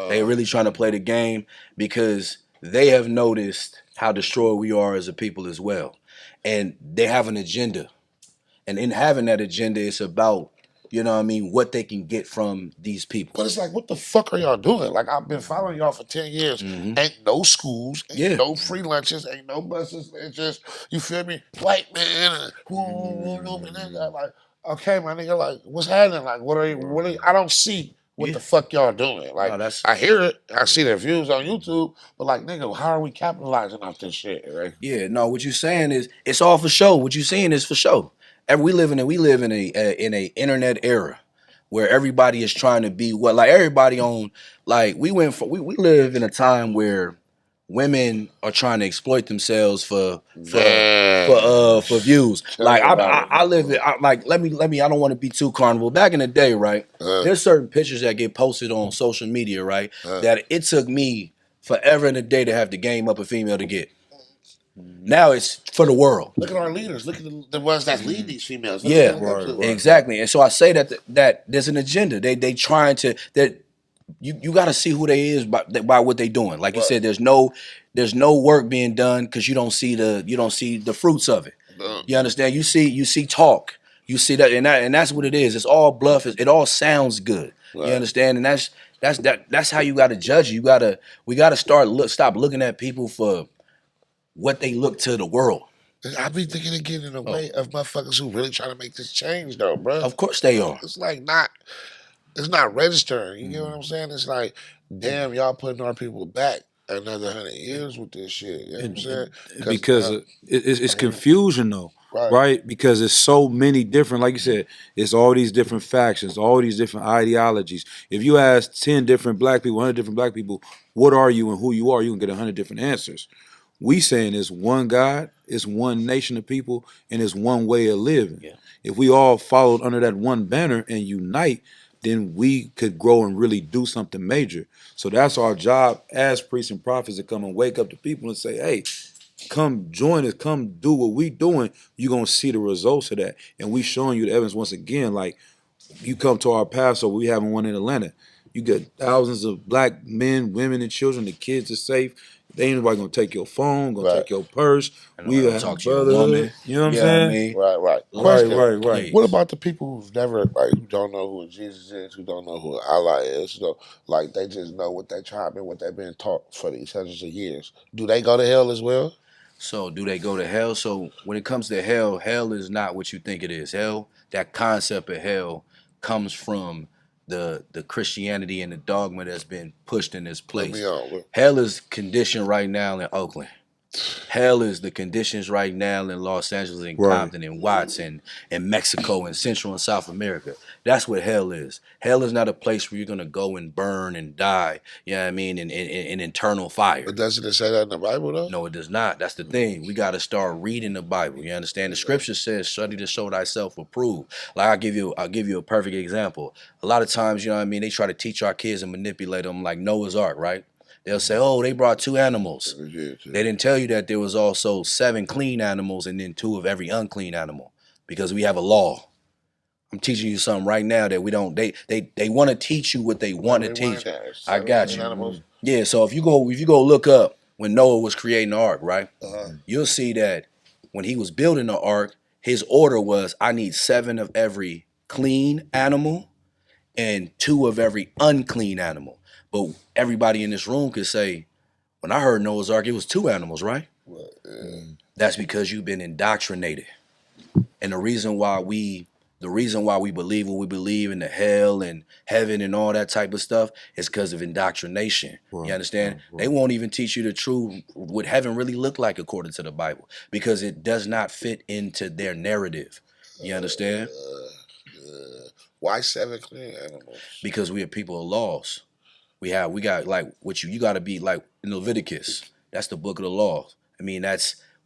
They really trying to play the game because they have noticed how destroyed we are as a people as well. And they have an agenda. And in having that agenda, it's about, you know what I mean, what they can get from these people. But it's like, what the fuck are y'all doing? Like, I've been following y'all for 10 years. Ain't no schools, ain't no free lunches, ain't no buses. It's just, you feel me? White man, and then like, okay, my nigga, like, what's happening? Like, what are you, I don't see what the fuck y'all doing. Like, I hear it, I see their views on YouTube, but like, nigga, how are we capitalizing off this shit, right? Yeah, no, what you're saying is it's all for show. What you're saying is for show. And we live in a internet era where everybody is trying to be what, like everybody on, like we live in a time where women are trying to exploit themselves for views. Like I live it. Let me. I don't want to be too carnival. Back in the day, right? There's certain pictures that get posted on social media, right? That it took me forever in a day to have to game up a female to get. Now it's for the world. Look at our leaders. Look at the ones that lead these females. Look Yeah, exactly. Right. And so I say that there's an agenda. They trying to that you got to see who they is by what they doing. Like you said, there's no work being done because you don't see the fruits of it. You understand? You see talk. You see that, and that's what it is. It's all bluff. It all sounds good. You understand? And that's how you got to judge it. We got to stop looking at people for what they look to the world. I be thinking of getting in the way of motherfuckers who really trying to make this change, though, bro. Of course they are. It's like it's not registering. You get what I'm saying? It's like, damn, y'all putting our people back another 100 years with this shit. You know what I'm saying? Because it's confusion, though. Right? Because it's so many different, like you said, it's all these different factions, all these different ideologies. If you ask 10 different black people, 100 different black people, what are you and who you are, you can get 100 different answers. We saying it's one God, it's one nation of people, and it's one way of living. Yeah. If we all followed under that one banner and unite, then we could grow and really do something major. So that's our job as priests and prophets to come and wake up the people and say, hey, come join us, come do what we doing. You're going to see the results of that. And we showing you the evidence once again, like you come to our Passover, we having one in Atlanta. You get thousands of black men, women, and children. The kids are safe. They ain't nobody gonna take your phone, gonna take your purse. We gonna talk to your woman. You know what I'm saying? Right. Question. Right. What about the people who've never, like, who don't know who Jesus is, who don't know who Allah is, you know, like they just know what they tribe and what they've been taught for these hundreds of years? Do they go to hell as well? So do they go to hell? So when it comes to hell, hell is not what you think it is. Hell, that concept of hell comes from the Christianity and the dogma that's been pushed in this place. Hell is conditioned right now in Oakland. Hell is the conditions right now in Los Angeles and Compton and Watts and Mexico and Central and South America. That's what hell is. Hell is not a place where you're going to go and burn and die, you know what I mean, in eternal fire. But doesn't it say that in the Bible, though? No, it does not. That's the thing. We got to start reading the Bible. You understand? The scripture says, study to show thyself approved. Like I'll give you a perfect example. A lot of times, you know what I mean, they try to teach our kids and manipulate them like Noah's Ark, right? They'll say, oh, they brought 2 animals. They didn't tell you that there was also 7 clean animals and then 2 of every unclean animal because we have a law. I'm teaching you something right now that we don't. They want to teach you what they want to teach. I got you. Yeah. So if you go look up when Noah was creating the ark, right? You'll see that when he was building the ark, his order was, I need 7 of every clean animal and 2 of every unclean animal. But everybody in this room could say, when I heard Noah's Ark, it was 2 animals, right? That's because you've been indoctrinated. And the reason why we believe what we believe in the hell and heaven and all that type of stuff is because of indoctrination. You understand? They won't even teach you the truth, what heaven really looked like according to the Bible, because it does not fit into their narrative. You understand? Why 7 clean animals? Because we are people of laws. We got like what you got to be like in Leviticus. That's the book of the law. I mean,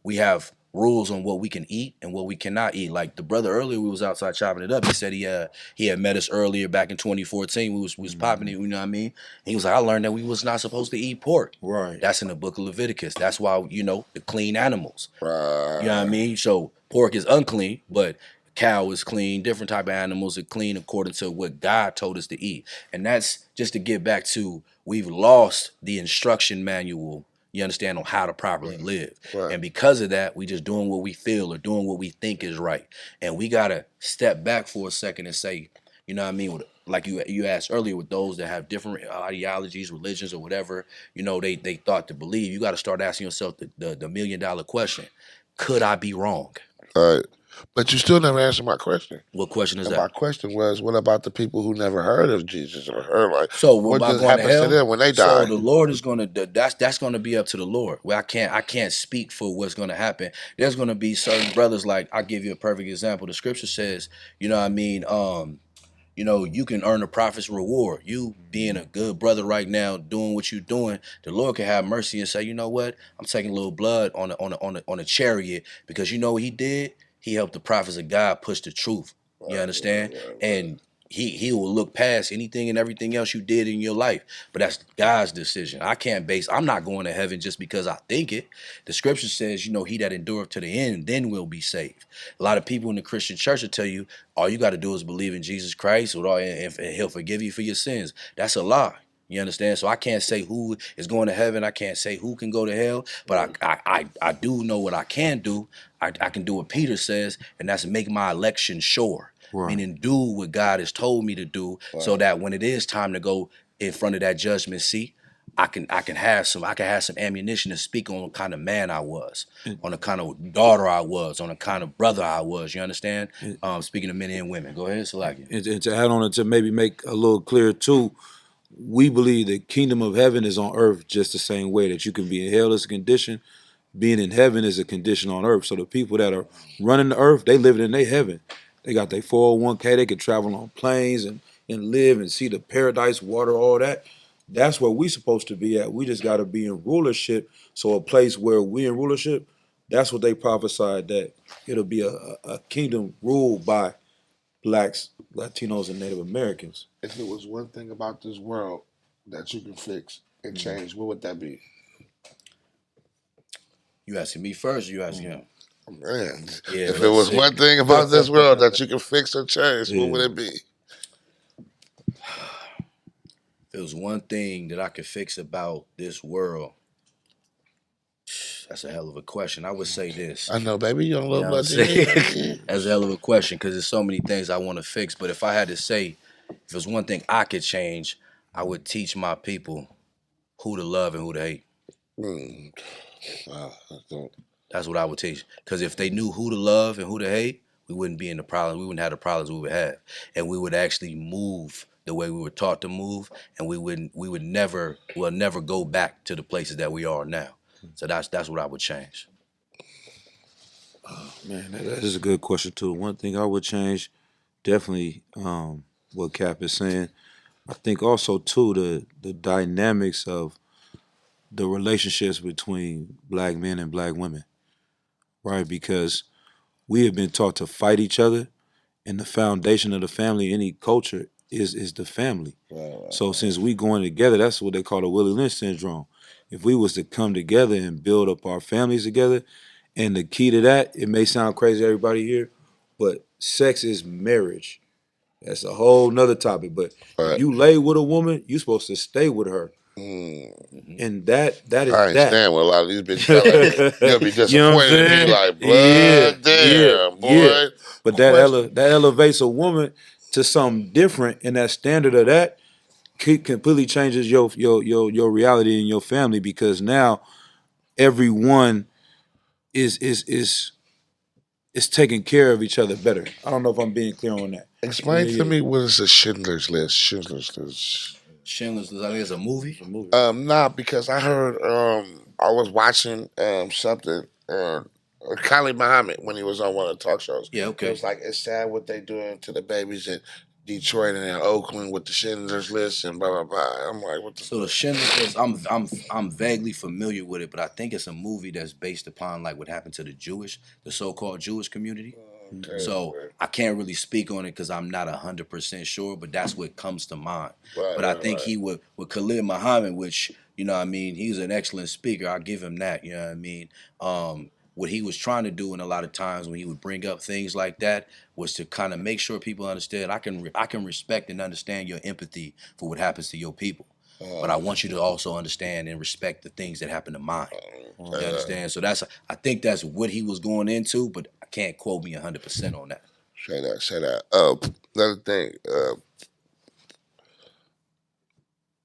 we have rules on what we can eat and what we cannot eat. Like the brother earlier, we was outside chopping it up. He said he had met us earlier back in 2014. We was popping it, you know what I mean? And he was like, I learned that we was not supposed to eat pork. Right. That's in the book of Leviticus. That's why, you know, the clean animals. Right. You know what I mean? So pork is unclean, but cow is clean. Different type of animals are clean according to what God told us to eat. And that's just to get back to, we've lost the instruction manual You understand, on how to properly live. Right. And because of that, we just doing what we feel or doing what we think is right. And we gotta step back for a second and say, you know what I mean? Like you asked earlier, with those that have different ideologies, religions, or whatever, they thought to believe. You got to start asking yourself the $1 million question: could I be wrong? All right. But you still never answered my question. What question is And my that? question was, what about the people who never heard of Jesus or heard like So what about just going to happens to hell? them when they So die? the Lord is gonna that's gonna be up to the Lord. Well, I can't speak for what's gonna happen. There's gonna be certain brothers, like I'll give you a perfect example. The scripture says, you know what I mean, you can earn a prophet's reward. You being a good brother right now, doing what you're doing, the Lord can have mercy and say, you know what? I'm taking Lil Blood on a chariot, because you know what he did? He helped the prophets of God push the truth. You understand? Right. And he will look past anything and everything else you did in your life. But that's God's decision. I'm not going to heaven just because I think it. The scripture says, he that endureth to the end, then will be saved. A lot of people in the Christian church will tell you, all you got to do is believe in Jesus Christ, and he'll forgive you for your sins. That's a lie. You understand? So I can't say who is going to heaven. I can't say who can go to hell. But I do know what I can do. I can do what Peter says, and that's make my election sure. Right. Meaning do what God has told me to do, so that when it is time to go in front of that judgment seat, I can have some ammunition to speak on what kind of man I was, on the kind of daughter I was, on the kind of brother I was. You understand? Speaking of men and women. Go ahead, Salakia. And to add on it, to maybe make a little clearer too, we believe the kingdom of heaven is on earth just the same way that you can be in hell as a condition. Being in heaven is a condition on earth. So the people that are running the earth, they living in their heaven. They got their 401k. They can travel on planes and live and see the paradise, water, all that. That's where we supposed to be at. We just got to be in rulership. So a place where we in rulership, that's what they prophesied, that it'll be a kingdom ruled by blacks, Latinos, and Native Americans. If it was one thing about this world that you can fix and change, what would that be? You asking me first, or you asking him? Man, Yeah, if it let's was see. one thing about this world that you can fix or change, what would Yeah. it be? If there was one thing that I could fix about this world, that's a hell of a question. I would say this. I know, baby, you on You Lil know what I'm Blood saying? TV. That's a hell of a question, because there's so many things I want to fix. But if I had to say, if there's one thing I could change, I would teach my people who to love and who to hate. Mm. Wow, That's what I would teach. Because if they knew who to love and who to hate, we wouldn't be in the problem. We wouldn't have the problems we would have, and we would actually move the way we were taught to move, and we'll never go back to the places that we are now. So that's what I would change. Man, that is a good question too. One thing I would change, definitely, what Cap is saying. I think also too the dynamics of the relationships between black men and black women, right? Because we have been taught to fight each other, and the foundation of the family, any culture, is the family. So since we going together, that's what they call the Willie Lynch syndrome. If we was to come together and build up our families together, and the key to that, it may sound crazy to everybody here, but sex is marriage. That's a whole nother topic. But if right. you lay with a woman, you're supposed to stay with her. And that is I ain't that. staying with a lot of these bitches. That like, you'll be You know what I'm disappointed in me, saying? like, Yeah, blood, yeah, damn, yeah. boy. But Question. that elevates a woman to something different, and that standard of that completely changes your reality in your family, because now everyone is taking care of each other better. I don't know if I'm being clear on that. Explain to me what is a Schindler's List? Schindler's List. Schindler's List, I think it's a movie. Nah, because I heard I was watching something Khalid Muhammad when he was on one of the talk shows. Yeah, It okay. was like it's sad what they doing to the babies in Detroit and in Oakland with the Schindler's List and blah blah blah. I'm like, what the So the Schindler's List, I'm vaguely familiar with it, but I think it's a movie that's based upon like what happened to the so-called Jewish community. okay, So I can't really speak on it because I'm not 100% sure, but that's what comes to mind. right, But I right, think right. he would with Khalid Muhammad, which what I mean, he's an excellent speaker. I'll give him that. You know what I mean? What he was trying to do, and a lot of times when he would bring up things like that, was to kind of make sure people understand. I can respect and understand your empathy for what happens to your people. but I want you to also understand and respect the things that happen to mine. You understand? So I think that's what he was going into, but I can't quote me 100% on that. Say that. Another thing.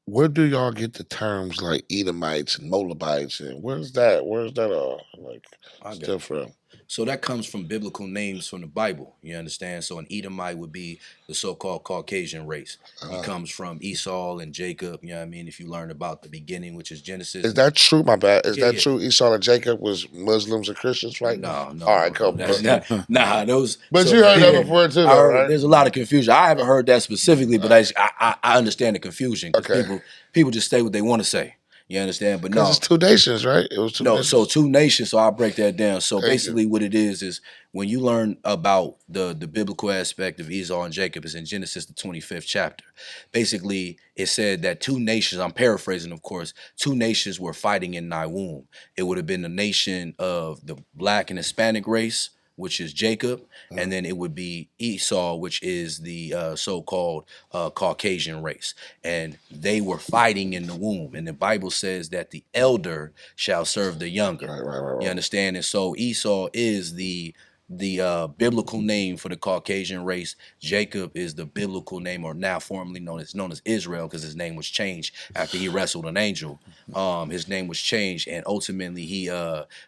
Where do y'all get the terms like Edomites and Moabites, and where's that? Where's that like still from? So that comes from biblical names from the Bible. You understand? So an Edomite would be the so-called Caucasian race. He comes from Esau and Jacob. You know what I mean? If you learn about the beginning, which is Genesis. Is that true? My bad. Is that yeah. true? Esau and Jacob was Muslims and Christians, right? No. All right, cool. That's not, nah, those. But so, you heard that before too, though, right? There's a lot of confusion. I haven't heard that specifically, but I understand the confusion because people just say what they want to say. You understand? But no, because it's two nations, right? It was two nations. So two nations. So I'll break that down. So basically, what it is when you learn about the biblical aspect of Esau and Jacob is in Genesis the 25th chapter. Basically, it said that two nations. I'm paraphrasing, of course. Two nations were fighting in thy womb. It would have been the nation of the Black and Hispanic race, which is Jacob, and then it would be Esau, which is the so-called Caucasian race. And they were fighting in the womb. And the Bible says that the elder shall serve the younger. Right. You understand? And so Esau is the biblical name for the Caucasian race. Jacob is the biblical name, or now formerly known as Israel, because his name was changed after he wrestled an angel. His name was changed, and ultimately he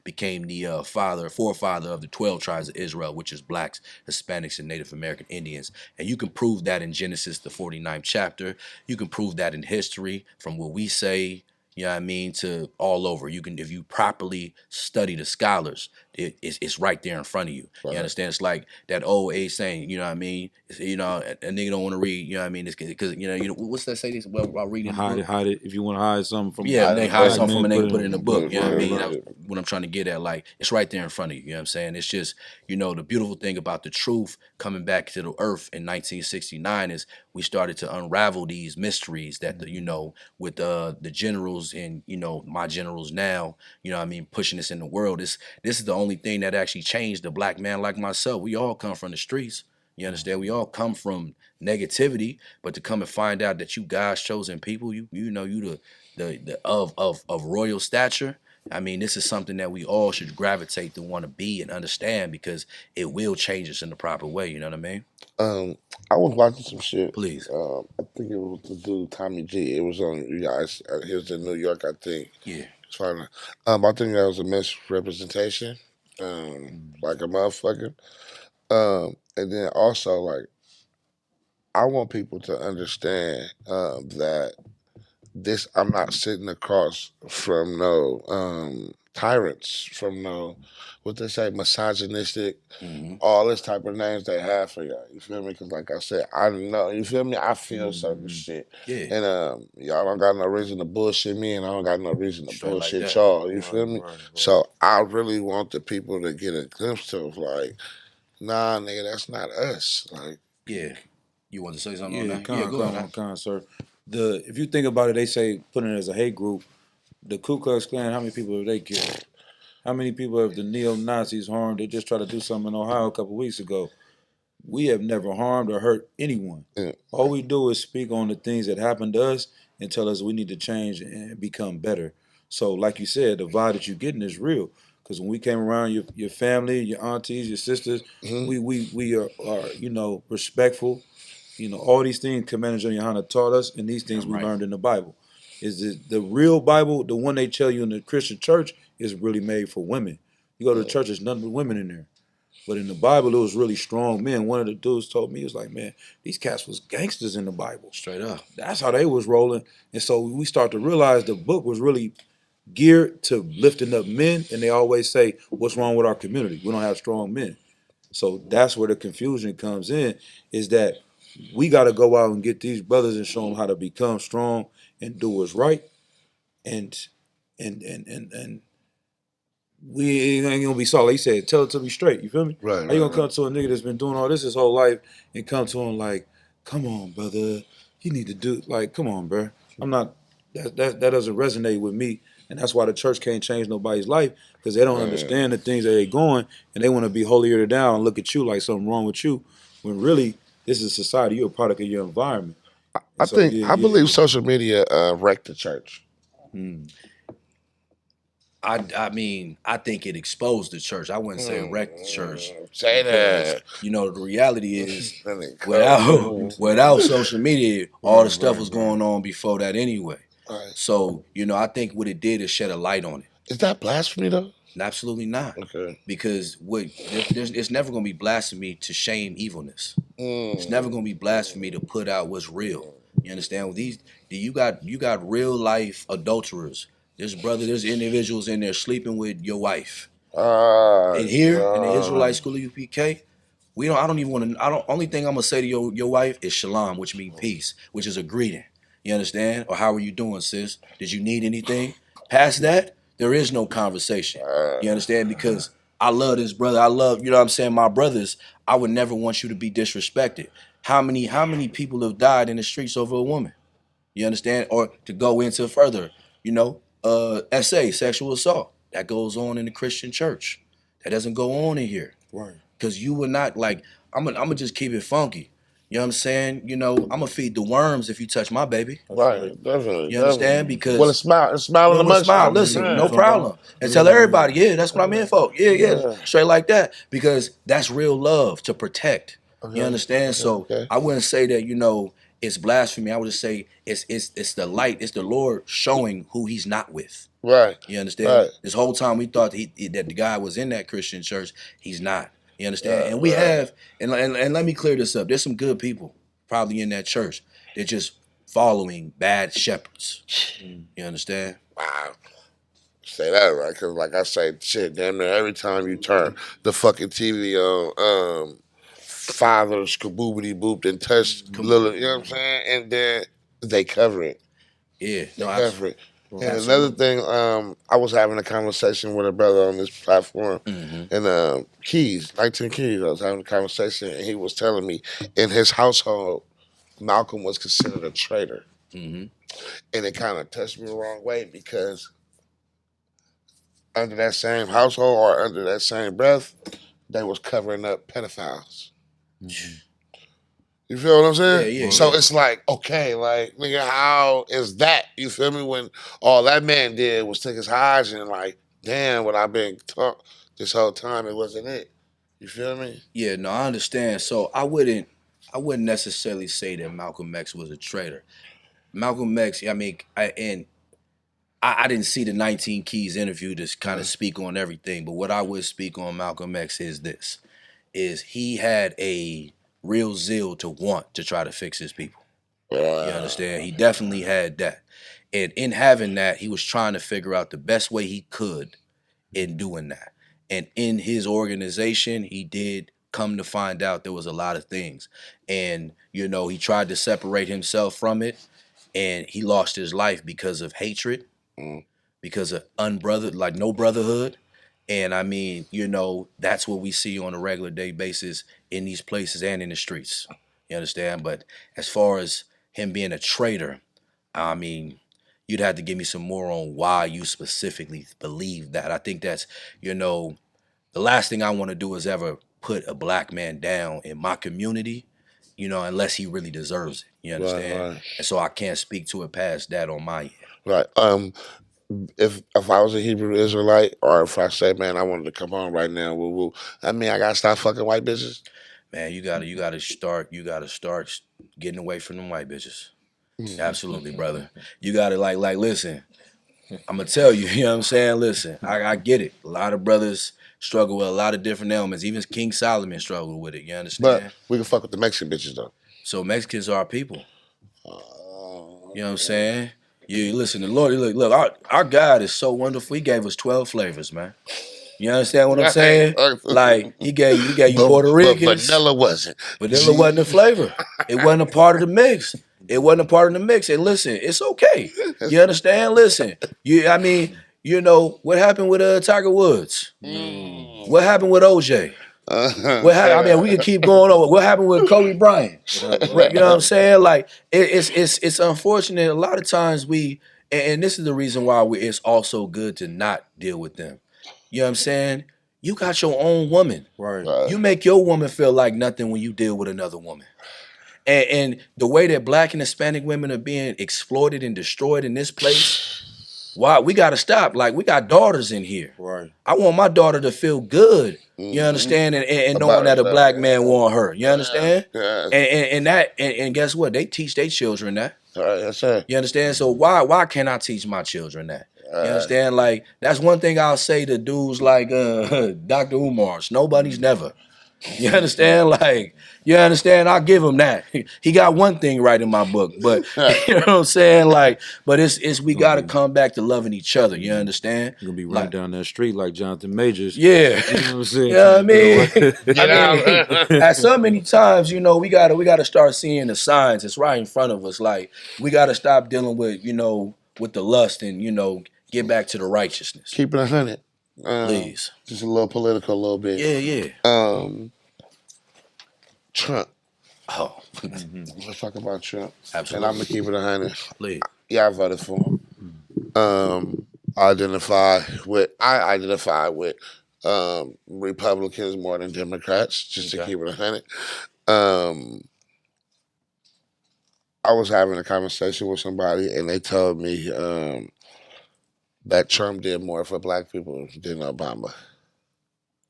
became the forefather of the 12 tribes of Israel, which is blacks, Hispanics, and Native American Indians. And you can prove that in Genesis, the 49th chapter. You can prove that in history from what we say, you know what I mean, to all over. You can, if you properly study the scholars, it's right there in front of you. Right. You understand? It's like that old age saying, you know what I mean? You know, a nigga don't want to read, you know what I mean? It's because, you know, what's that say? This about reading hide it. If you want to hide something from they hide something from a nigga, put it in a book. book. You know what I mean? That's what I'm trying to get at. Like, it's right there in front of you. You know what I'm saying? It's just, you know, the beautiful thing about the truth coming back to the earth in 1969 is we started to unravel these mysteries that, you know, with the generals and, you know, my generals now, you know what I mean, pushing this in the world. This is the only thing that actually changed the black man like myself. We all come from the streets. You understand? We all come from negativity, but to come and find out that you God's chosen people, you know, you the of royal stature. I mean, this is something that we all should gravitate to want to be and understand, because it will change us in the proper way. You know what I mean? I was watching some shit. Please. I think it was the dude Tommy G. It was on you guys. He was in New York, I think. Yeah. It's fine. I think that was a misrepresentation. Like a motherfucker. And then also, like, I want people to understand that I'm not sitting across from no tyrants, from no, what they say, misogynistic, all this type of names they have for y'all. You feel me? Because like I said, I know, you feel me? I feel certain shit. Yeah. And y'all don't got no reason to bullshit me, and I don't got no reason to bullshit y'all. You feel me? Right. So I really want the people to get a glimpse of, like, nah, nigga, that's not us. Like, yeah. You want to say something on that? Go ahead, sir. If you think about it, they say putting it as a hate group. The Ku Klux Klan, how many people have they killed? How many people have the neo-Nazis harmed? They just tried to do something in Ohio a couple weeks ago. We have never harmed or hurt anyone. Yeah. All we do is speak on the things that happened to us and tell us we need to change and become better. So, like you said, the vibe that you're getting is real. Because when we came around, your family, your aunties, your sisters, we are you know, respectful. You know, all these things Commander Johanna taught us, and these things we learned in the Bible. Is the real Bible, the one they tell you in the Christian church, is really made for women. You go to the church, there's nothing but women in there. But in the Bible, it was really strong men. One of the dudes told me, he was like, man, these cats was gangsters in the Bible. Straight up. That's how they was rolling. And so we start to realize the book was really geared to lifting up men. And they always say, what's wrong with our community? We don't have strong men. So that's where the confusion comes in, is that we got to go out and get these brothers and show them how to become strong and do what's right. And we ain't gonna be solid. He said, tell it to me straight. You feel me? Right. How you gonna come to a nigga that's been doing all this his whole life and come to him like, come on, brother, you need to do, like, come on, bro. I'm not, that doesn't resonate with me. And that's why the church can't change nobody's life, because they don't understand the things that they're going, and they want to be holier than thou and look at you like something wrong with you, when really this is society. You're a product of your environment. I So, think I believe social media wrecked the church. I mean, I think it exposed the church. I wouldn't say it wrecked the church. Say Because, that. you know, the reality is Cold. without social media, all the stuff was going on before that anyway. Right. So, you know, I think what it did is shed a light on it. Is that blasphemy though? Absolutely not. Okay. Because it's never going to be blasphemy to shame evilness. It's never going to be blasphemy to put out what's real. You understand? You got real life adulterers. There's individuals in there sleeping with your wife. And here in the Israelite school of UPK, I don't even want to. Only thing I'm gonna say to your wife is shalom, which means peace, which is a greeting. You understand? Or how are you doing, sis? Did you need anything? Past that, there is no conversation. You understand? Because I love this brother. I love, you know what I'm saying, my brothers. I would never want you to be disrespected. How many people have died in the streets over a woman? You understand? Or to go into further, you know, sexual assault. That goes on in the Christian church. That doesn't go on in here. Right. Because you would not, like, I'm gonna just keep it funky. You know what I'm saying? You know, I'm gonna feed the worms if you touch my baby. Right, definitely. You understand? Because well, smile in the mug shot. listen, no problem. And tell everybody, yeah, that's what I'm in for. Yeah, straight like that. Because that's real love to protect. You understand? So I wouldn't say that, you know, it's blasphemy. I would just say it's the light, it's the Lord showing who he's not with. Right. You understand? This whole time we thought that the guy was in that Christian church. He's not. You understand? And we have, and let me clear this up. There's some good people probably in that church. They're just following bad shepherds. You understand? Wow. Say that right, because like I say, shit, damn near every time you turn the fucking TV on, father skaboobity booped and touched little, you know what I'm saying? And then they cover it. Yeah, they cover it. And another thing, I was having a conversation with a brother on this platform, and Keys, 19 Keys, I was having a conversation, and he was telling me in his household, Malcolm was considered a traitor. And it kind of touched me the wrong way because under that same household or under that same breath, they was covering up pedophiles. You feel what I'm saying? Yeah. So it's like, okay, like, nigga, how is that? You feel me? When all that man did was take his highs and like, damn, what I've been taught this whole time, it wasn't it. You feel me? Yeah, no, I understand. So I wouldn't necessarily say that Malcolm X was a traitor. Malcolm X, I mean, I didn't see the 19 Keys interview to kind of speak on everything, but what I would speak on Malcolm X is this, is he had a real zeal to want to try to fix his people. You understand? He definitely had that. And in having that, he was trying to figure out the best way he could in doing that. And in his organization, he did come to find out there was a lot of things. And, you know, he tried to separate himself from it, and he lost his life because of hatred, because of no brotherhood. And I mean, you know, that's what we see on a regular day basis in these places and in the streets. You understand? But as far as him being a traitor, I mean, you'd have to give me some more on why you specifically believe that. I think that's, you know, the last thing I want to do is ever put a black man down in my community, you know, unless he really deserves it. You understand? Right. And so I can't speak to it past that on my end. Right. If I was a Hebrew Israelite, or if I said, man, I wanted to come home right now, I mean, I gotta stop fucking white bitches. Man, you gotta start getting away from them white bitches. Absolutely, brother. You gotta like listen. I'm gonna tell you, you know what I'm saying? Listen, I get it. A lot of brothers struggle with a lot of different ailments. Even King Solomon struggled with it. You understand? But we can fuck with the Mexican bitches though. So Mexicans are our people. You know what I'm saying? You listen, the Lord, look, our God is so wonderful. He gave us 12 flavors, man. You understand what I'm saying? Like he gave you Puerto Ricans. But vanilla wasn't. Vanilla wasn't a flavor. It wasn't a part of the mix. It wasn't a part of the mix. And listen, it's okay. You understand? Listen, I mean, you know what happened with Tiger Woods? What happened with OJ? What happened? I mean, we could keep going over. What happened with Kobe Bryant? You know what I'm saying? Like it's unfortunate. A lot of times and this is the reason why it's also good to not deal with them. You know what I'm saying? You got your own woman. Right. You make your woman feel like nothing when you deal with another woman. And the way that Black and Hispanic women are being exploited and destroyed in this place, why we gotta stop. Like, we got daughters in here. Right. I want my daughter to feel good. You understand? And knowing that a Black man want her. You understand? Yeah. And guess what? They teach their children that. Yes, sir. You understand? So why can't I teach my children that? You understand? Like, that's one thing I'll say to dudes like Dr. Umar's. Nobody's never. You understand? Like, you understand? I'll give him that. He got one thing right in my book, but you know what I'm saying? Like, but it's we gotta come back to loving each other. You understand? You're gonna be running down that street like Jonathan Majors. Yeah. You know what I'm saying? You know what I mean? At so many times, you know, we gotta start seeing the signs. It's right in front of us. Like, we gotta stop dealing with, you know, with the lust and, you know, get back to the righteousness. Keep it 100. Please. Just a little political, a little bit. Yeah. Trump. Oh. Let's talk about Trump. Absolutely. And I'm gonna keep it 100. Please. Yeah, I voted for him. I identify with Republicans more than Democrats, just to keep it 100. I was having a conversation with somebody, and they told me that Trump did more for Black people than Obama.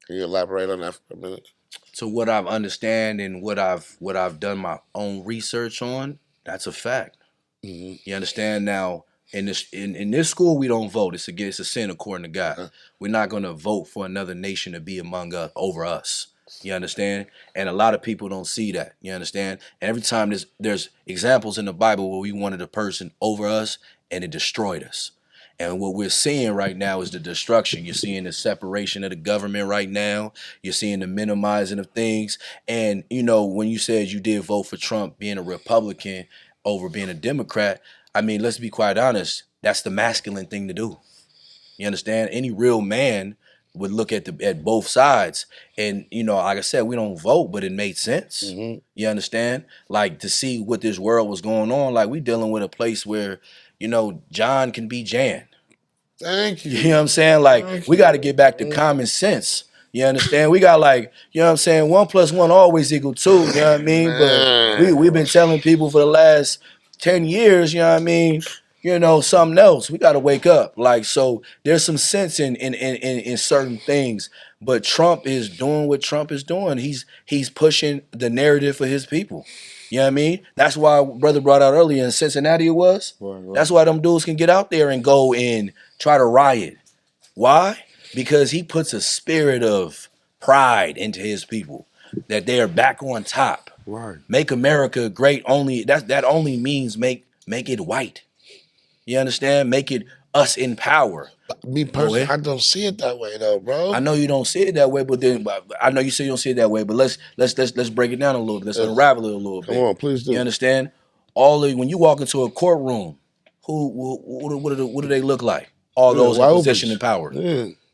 Can you elaborate on that for a minute? So what I've understand and what I've done my own research on, that's a fact. You understand? Now, in this school, we don't vote. It's a sin according to God. We're not going to vote for another nation to be among us, over us. You understand? And a lot of people don't see that. You understand? And every time there's examples in the Bible where we wanted a person over us and it destroyed us. And what we're seeing right now is the destruction. You're seeing the separation of the government right now. You're seeing the minimizing of things. And, you know, when you said you did vote for Trump being a Republican over being a Democrat, I mean, let's be quite honest. That's the masculine thing to do. You understand? Any real man would look at both sides. And, you know, like I said, we don't vote, but it made sense. You understand? Like, to see what this world was going on, like, we dealing with a place where, you know, John can be Jan. Thank you. You know what I'm saying? Like, we got to get back to common sense. You understand? We got, like, you know what I'm saying, 1 + 1 always equal 2, you know what I mean? But we've been telling people for the last 10 years, you know what I mean, you know, something else. We got to wake up. Like, so there's some sense in certain things. But Trump is doing what Trump is doing. He's pushing the narrative for his people. You know what I mean? That's why brother brought out earlier in Cincinnati it was. Right. That's why them dudes can get out there and go and try to riot. Why? Because he puts a spirit of pride into his people, that they are back on top. Right. Make America great only, that only means make it white. You understand? Make it us in power. Me personally, I don't see it that way though, bro. I know you don't see it that way, but then I know you say you don't see it that way. But let's break it down a little bit. Let's unravel it a little bit. Come on, please do. You understand? When you walk into a courtroom, what do they look like? All those in position and power.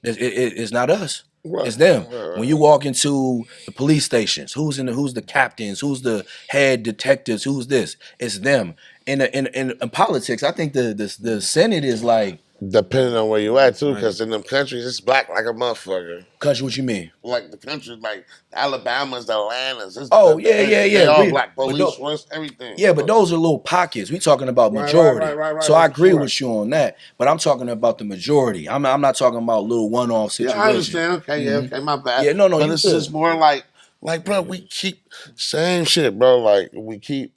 It's not us. Right. It's them. When you walk into the police stations, who's the captains? Who's the head detectives? Who's this? It's them. In politics, I think the Senate is like, depending on where you at too, because in them countries it's black like a motherfucker. Country, what you mean? Like the countries like Alabama's, the Atlanta's. Yeah. They all black police force, everything. Yeah, but those are little pockets. We talking about majority. Right, so I agree with you on that. But I'm talking about the majority. I'm not talking about little one-off situations. Yeah, I understand. Okay, okay, my bad. Yeah, no. But this is more like, bro, we keep same shit, bro. Like we keep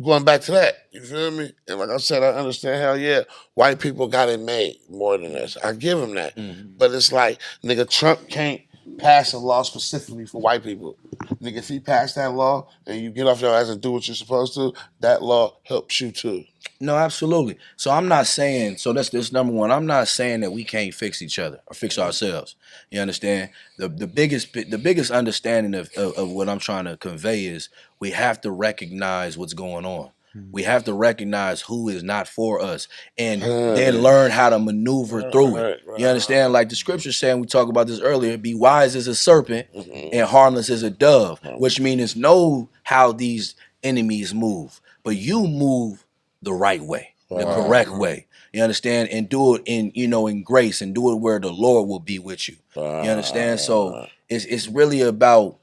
going back to that, you feel me? And like I said, I understand, hell yeah, white people got it made more than us. I give them that. But it's like, nigga, Trump can't pass a law specifically for white people. Nigga, if he passed that law and you get off your ass and do what you're supposed to, that law helps you too. No, absolutely. So I'm not saying, so that's number one. I'm not saying that we can't fix each other or fix ourselves. You understand? The biggest understanding of what I'm trying to convey is we have to recognize what's going on. We have to recognize who is not for us and then learn how to maneuver through it. You understand? Like the scripture saying, we talked about this earlier, be wise as a serpent and harmless as a dove, which means know how these enemies move, but you move the right way, the correct way. You understand? And do it in grace, and do it where the Lord will be with you. You understand? So it's really about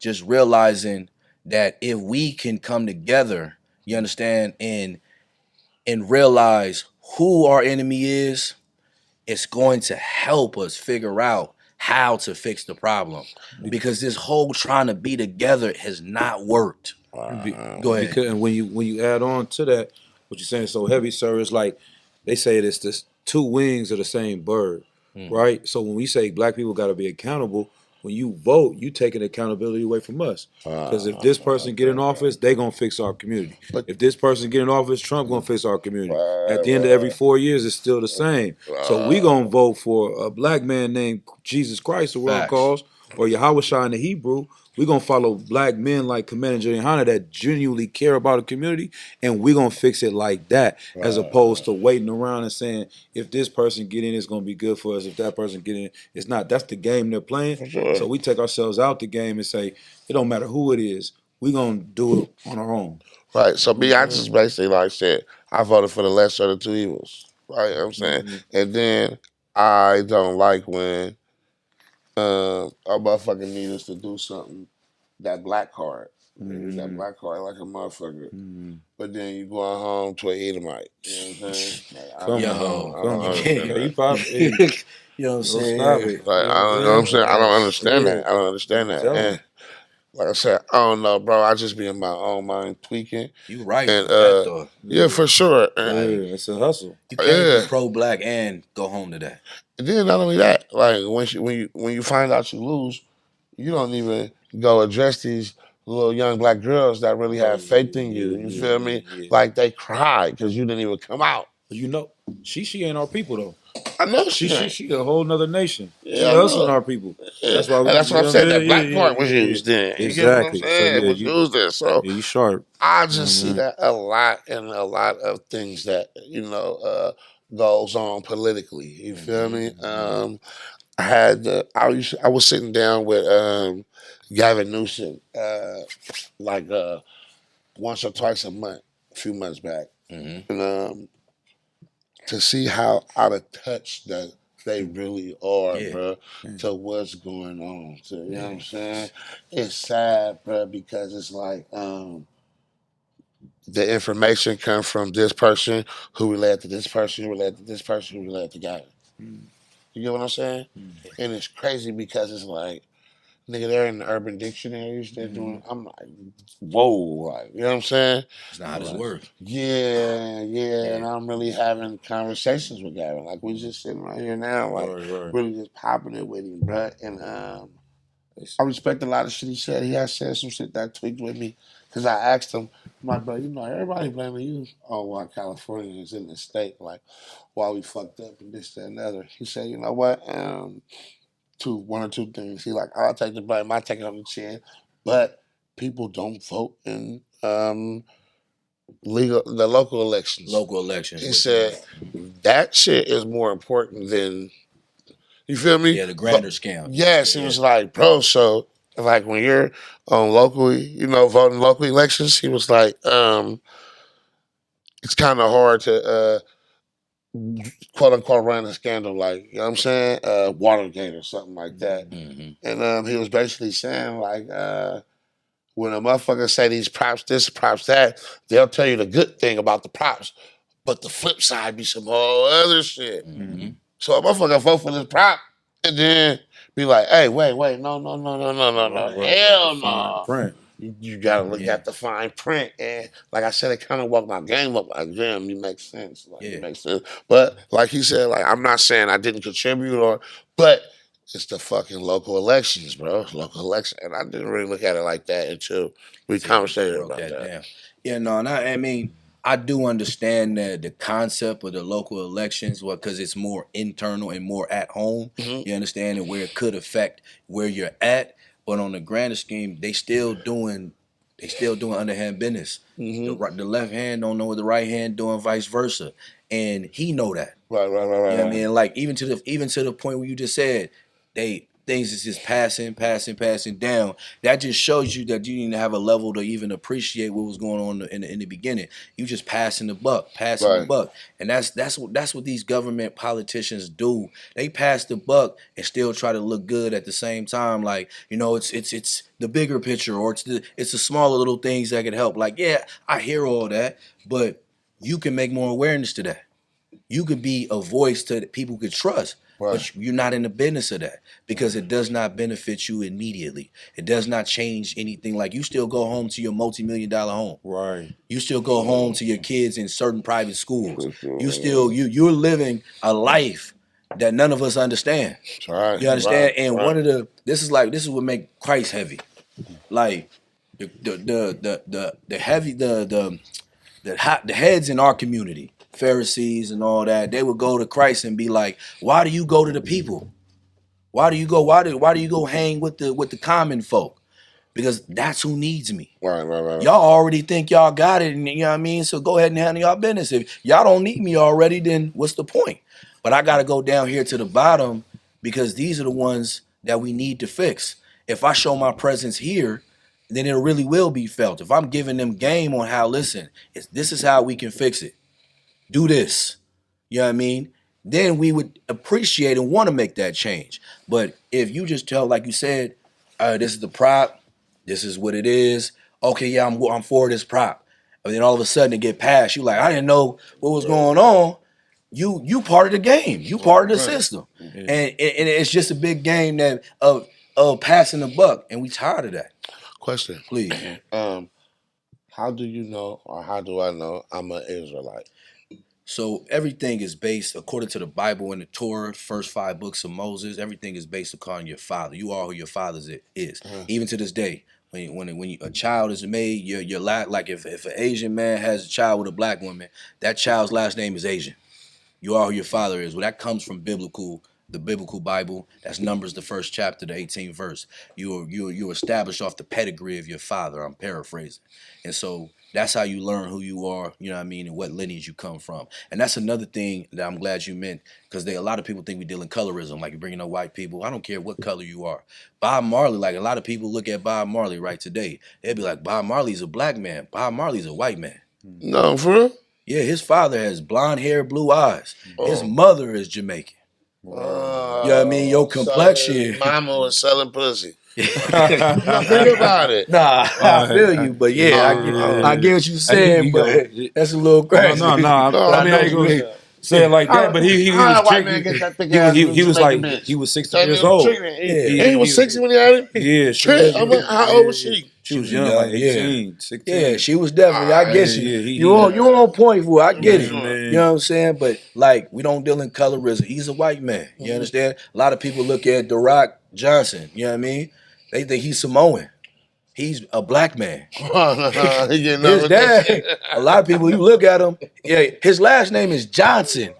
just realizing that if we can come together, you understand, and realize who our enemy is, it's going to help us figure out how to fix the problem. Because this whole trying to be together has not worked. Go ahead. Because and when you add on to that, what you're saying is so heavy, sir, it's like they say it's this two wings of the same bird, right? So when we say black people got to be accountable, when you vote, you taking accountability away from us. Because if this person get in office, they gonna fix our community. If this person get in office, Trump gonna fix our community. At the end of every 4 years, it's still the same. So we gonna vote for a black man named Jesus Christ, the world Facts. calls, or Yahweh Shai in the Hebrew. We're going to follow black men like Commander Johanna that genuinely care about the community, and we're going to fix it like that, as opposed to waiting around and saying, if this person get in, it's going to be good for us. If that person get in, it's not. That's the game they're playing. Sure. So we take ourselves out the game and say, it don't matter who it is. We're going to do it on our own. Right. So me, I just basically like said, I voted for the lesser of the two evils. Right. You know what I'm saying? And then I don't like when a motherfucker need us to do something, that black card. Use that black card like a motherfucker. But then you going home to an Edomite. You know what I'm saying? Like, I don't understand that. You probably, You know what I'm saying? stop it. Like, I know what I'm saying? I don't understand that. I don't understand that. And like I said, I don't know, bro. I just be in my own mind tweaking. You right And with that though. yeah, for sure. And, It's a hustle. You can't be pro-black and go home to that. and then not only that, like when you find out you lose, you don't even go address these little young black girls that really have faith in you. You feel me? Like they cry because you didn't even come out. You know, she ain't our people though. I know She ain't. she a whole nother nation. She Yeah, I hustling know. our people. Yeah. That's why. And that's what I'm saying. That black part was used then. You get what I'm Exactly. saying? So, yeah, was used there. So you sharp. I just see that a lot in a lot of things that goes on politically. You feel me? I had I was sitting down with Gavin Newsom like once or twice a month, a few months back, and to see how out of touch that they really are, bro, to what's going on. So, you know what I'm saying? It's sad, bro, because it's like the information comes from this person who related to this person, who related to this person, who related to Gavin. You get what I'm saying? And it's crazy because it's like, nigga, they're in the urban dictionaries. They're doing. I'm like, whoa, like, you know what I'm saying? It's not how this works. Yeah, and I'm really having conversations with Gavin. Like we just sitting right here now, like really just popping it with him, bro. And I respect a lot of shit he said. He has said some shit that tweaked with me because I asked him, I'm like, bro, everybody blaming you on why California is in the state, like why we fucked up and this, that, and the other. He said, you know what? One or two things. He like, I'll take the blame. I take it on the chin, but people don't vote in the local elections. Local elections. He said that shit is more important than, you feel me? Yeah, the grander scale. Yes, he was like, bro. So like when you're on locally, voting local elections, he was like, it's kind of hard to quote unquote run a scandal like, you know what I'm saying, Watergate or something like that. And he was basically saying like, when a motherfucker say these props this, props that, they'll tell you the good thing about the props, but the flip side be some whole other shit. So a motherfucker vote for this prop and then be like, hey, wait, no, hell no. You gotta look at the fine print, and like I said, it kind of walked my game up. Like, damn, it makes sense. Like, it makes sense. But like he said, like I'm not saying I didn't contribute, but it's the fucking local elections, bro. Local election, and I didn't really look at it like that until we conversated about that. Yeah, no, and I mean, I do understand the concept of the local elections, because it's more internal and more at home. You understand, and where it could affect where you're at. But on the grander scheme, they still doing underhand business. The left hand don't know what the right hand doing, vice versa, and he know that. Right. You know what I mean? Like even to the point where you just said they things is just passing down. That just shows you that you didn't have a level to even appreciate what was going on in the beginning. You just passing the buck, and that's what these government politicians do. They pass the buck and still try to look good at the same time. Like, you know, it's the bigger picture, or it's the smaller little things that can help. Like, yeah, I hear all that, but you can make more awareness to that. You could be a voice that people could trust, but you're not in the business of that because it does not benefit you immediately. It does not change anything. Like, you still go home to your multi-million-dollar home. Right. You still go home to your kids in certain private schools. You still you're living a life that none of us understand. Right. You understand? Right. And one of this is what make Christ heavy. Like the heavy the heads in our community, Pharisees and all that, they would go to Christ and be like, "Why do you go to the people? Why do you go? Why do you go hang with the common folk? Because that's who needs me. Right. Y'all already think y'all got it, and you know what I mean? So go ahead and handle y'all business. If y'all don't need me already, then what's the point? But I gotta go down here to the bottom because these are the ones that we need to fix. If I show my presence here, then it really will be felt. If I'm giving them game on how, listen, this is how we can fix it. Do this. You know what I mean? Then we would appreciate and want to make that change. But if you just tell, like you said, this is the prop, this is what it is. Okay, yeah, I'm for this prop. And then all of a sudden it get passed. You like, I didn't know what was going on. You part of the game. You part of the system. Yeah. And it's just a big game that of passing the buck. And we tired of that. Question. Please. How do you know, or how do I know I'm an Israelite? So everything is based, according to the Bible and the Torah, first 5 books of Moses, everything is based upon your father. You are who your father is. Even to this day, when a child is made, like if an Asian man has a child with a black woman, that child's last name is Asian. You are who your father is. Well, that comes from the biblical Bible. That's Numbers, the 1st chapter, the 18th verse. You establish off the pedigree of your father. I'm paraphrasing. And so that's how you learn who you are, you know what I mean, and what lineage you come from. And that's another thing that I'm glad you meant, because a lot of people think we deal in colorism, like you're bringing up white people. I don't care what color you are. Bob Marley, like a lot of people look at Bob Marley right today. They'd be like, Bob Marley's a black man. Bob Marley's a white man. No, for real? Yeah, his father has blonde hair, blue eyes. His mother is Jamaican. You know what I mean? Your complexion. Mama was selling pussy. No, think about it. Nah, I feel you, but yeah, I get what you're saying, but that's a little crazy. No. I mean, I ain't gonna say it like that, but he was white man get that thick ass he was Jamaican like, bitch? he was 60 years old. He was 60 when he had it? Yeah, How old was she? She was young, like 18, 16. Yeah, she was definitely. I get you. You on point for it. I get it. You know what I'm saying? But like, we don't deal in colorism. He's a white man. You understand? A lot of people look at The Rock Johnson. You know what I mean? They think he's Samoan. He's a black man. His dad, a lot of people, you look at him, yeah, his last name is Johnson.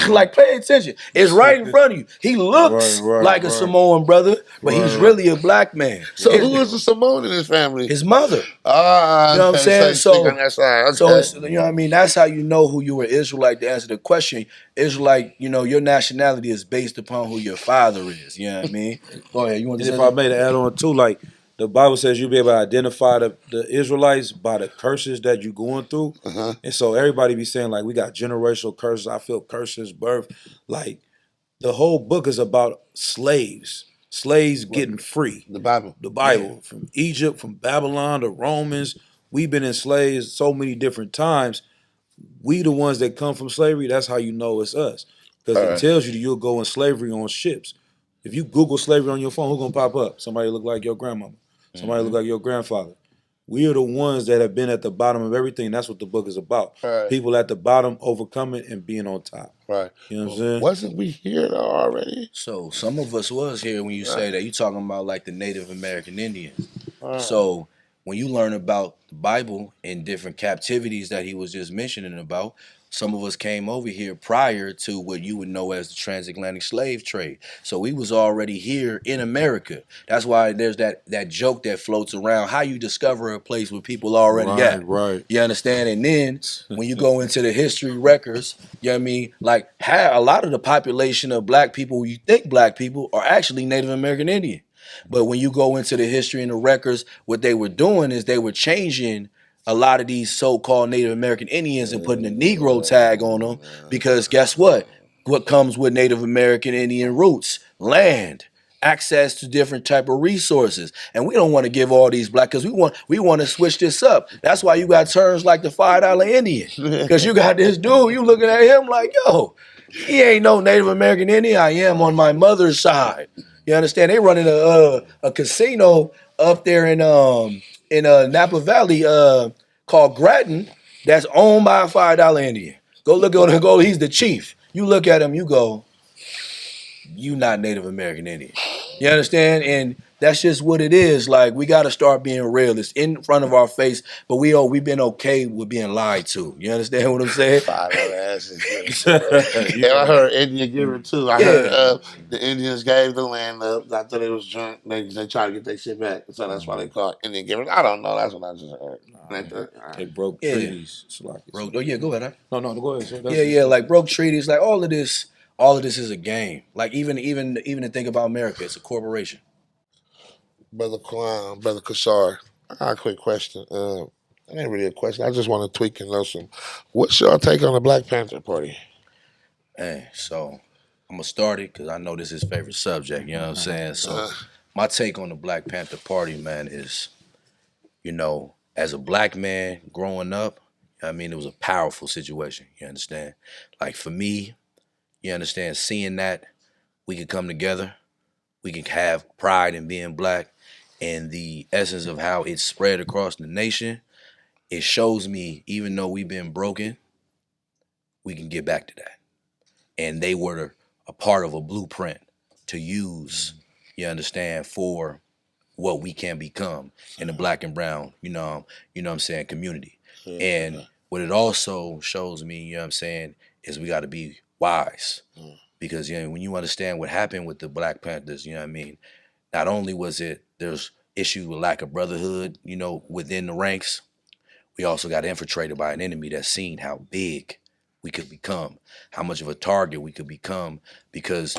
Like, pay attention. It's right in front of you. He looks like a Samoan brother, but he's really a black man. So who is the Samoan in his family? His mother. You know what I'm saying? So it's, you know what I mean? That's how you know who you are Israelite. To answer the question, Israelite, you know, your nationality is based upon who your father is. You know what I mean? Go ahead. You want to say if I made an add on too, like, the Bible says you'll be able to identify the Israelites by the curses that you're going through. And so everybody be saying, like, we got generational curses. I feel curses, birth. Like, the whole book is about slaves getting free. The Bible. Yeah. From Egypt, from Babylon, the Romans. We've been enslaved so many different times. We the ones that come from slavery, that's how you know it's us. Because it tells you that you'll go in slavery on ships. If you Google slavery on your phone, who's going to pop up? Somebody look like your grandmama. Somebody look like your grandfather. We are the ones that have been at the bottom of everything. That's what the book is about. People at the bottom overcoming and being on top. Right. You know what I'm saying? Wasn't we here already? So some of us was here when you say that. You talking about like the Native American Indians. So when you learn about the Bible and different captivities that he was just mentioning about, some of us came over here prior to what you would know as the transatlantic slave trade. So we was already here in America. That's why there's that joke that floats around, how you discover a place where people already at. Right. You understand? And then when you go into the history records, you know what I mean? Like, a lot of the population of black people, you think black people, are actually Native American Indian. But when you go into the history and the records, what they were doing is they were changing a lot of these so-called Native American Indians and putting a Negro tag on them, because guess what? What comes with Native American Indian roots? Land, access to different type of resources. And we don't want to give all these black, because we want to switch this up. That's why you got terms like the $5 Indian. Because you got this dude, you looking at him like, yo, he ain't no Native American Indian. I am on my mother's side. You understand? They running a casino up there in Napa Valley called Grattan, that's owned by a $5 Indian. Go look at him. Go. He's the chief. You look at him. You go, you not Native American Indian. You understand? And that's just what it is. Like, we got to start being real. It's in front of our face, but we've been okay with being lied to. You understand what I'm saying? And I heard Indian giving too. I heard the Indians gave the land up after they was drunk. They tried to get their shit back, so that's why they call it Indian giving. I don't know. That's what I just heard. They broke treaties. Broke. Oh yeah, go ahead. No, go ahead. Sir. Yeah, like broke treaties. Like all of this is a game. Like even to think about America, it's a corporation. Brother Kwan, Brother Kashar, I got a quick question. It ain't really a question. I just want to tweak and know some. What's your take on the Black Panther Party? Hey, so I'm gonna start it because I know this is his favorite subject. You know what I'm saying? So my take on the Black Panther Party, man, is, as a black man growing up, I mean, it was a powerful situation. You understand? Like for me, you understand, seeing that we could come together, we can have pride in being black, and the essence of how it's spread across the nation, it shows me, even though we've been broken, we can get back to that. And they were a part of a blueprint to use, you understand, for what we can become in the black and brown, what I'm saying, community. And what it also shows me, you know what I'm saying, is we got to be wise. Because when you understand what happened with the Black Panthers, you know what I mean, not only was there's issues with lack of brotherhood, within the ranks, we also got infiltrated by an enemy that's seen how big we could become, how much of a target we could become, because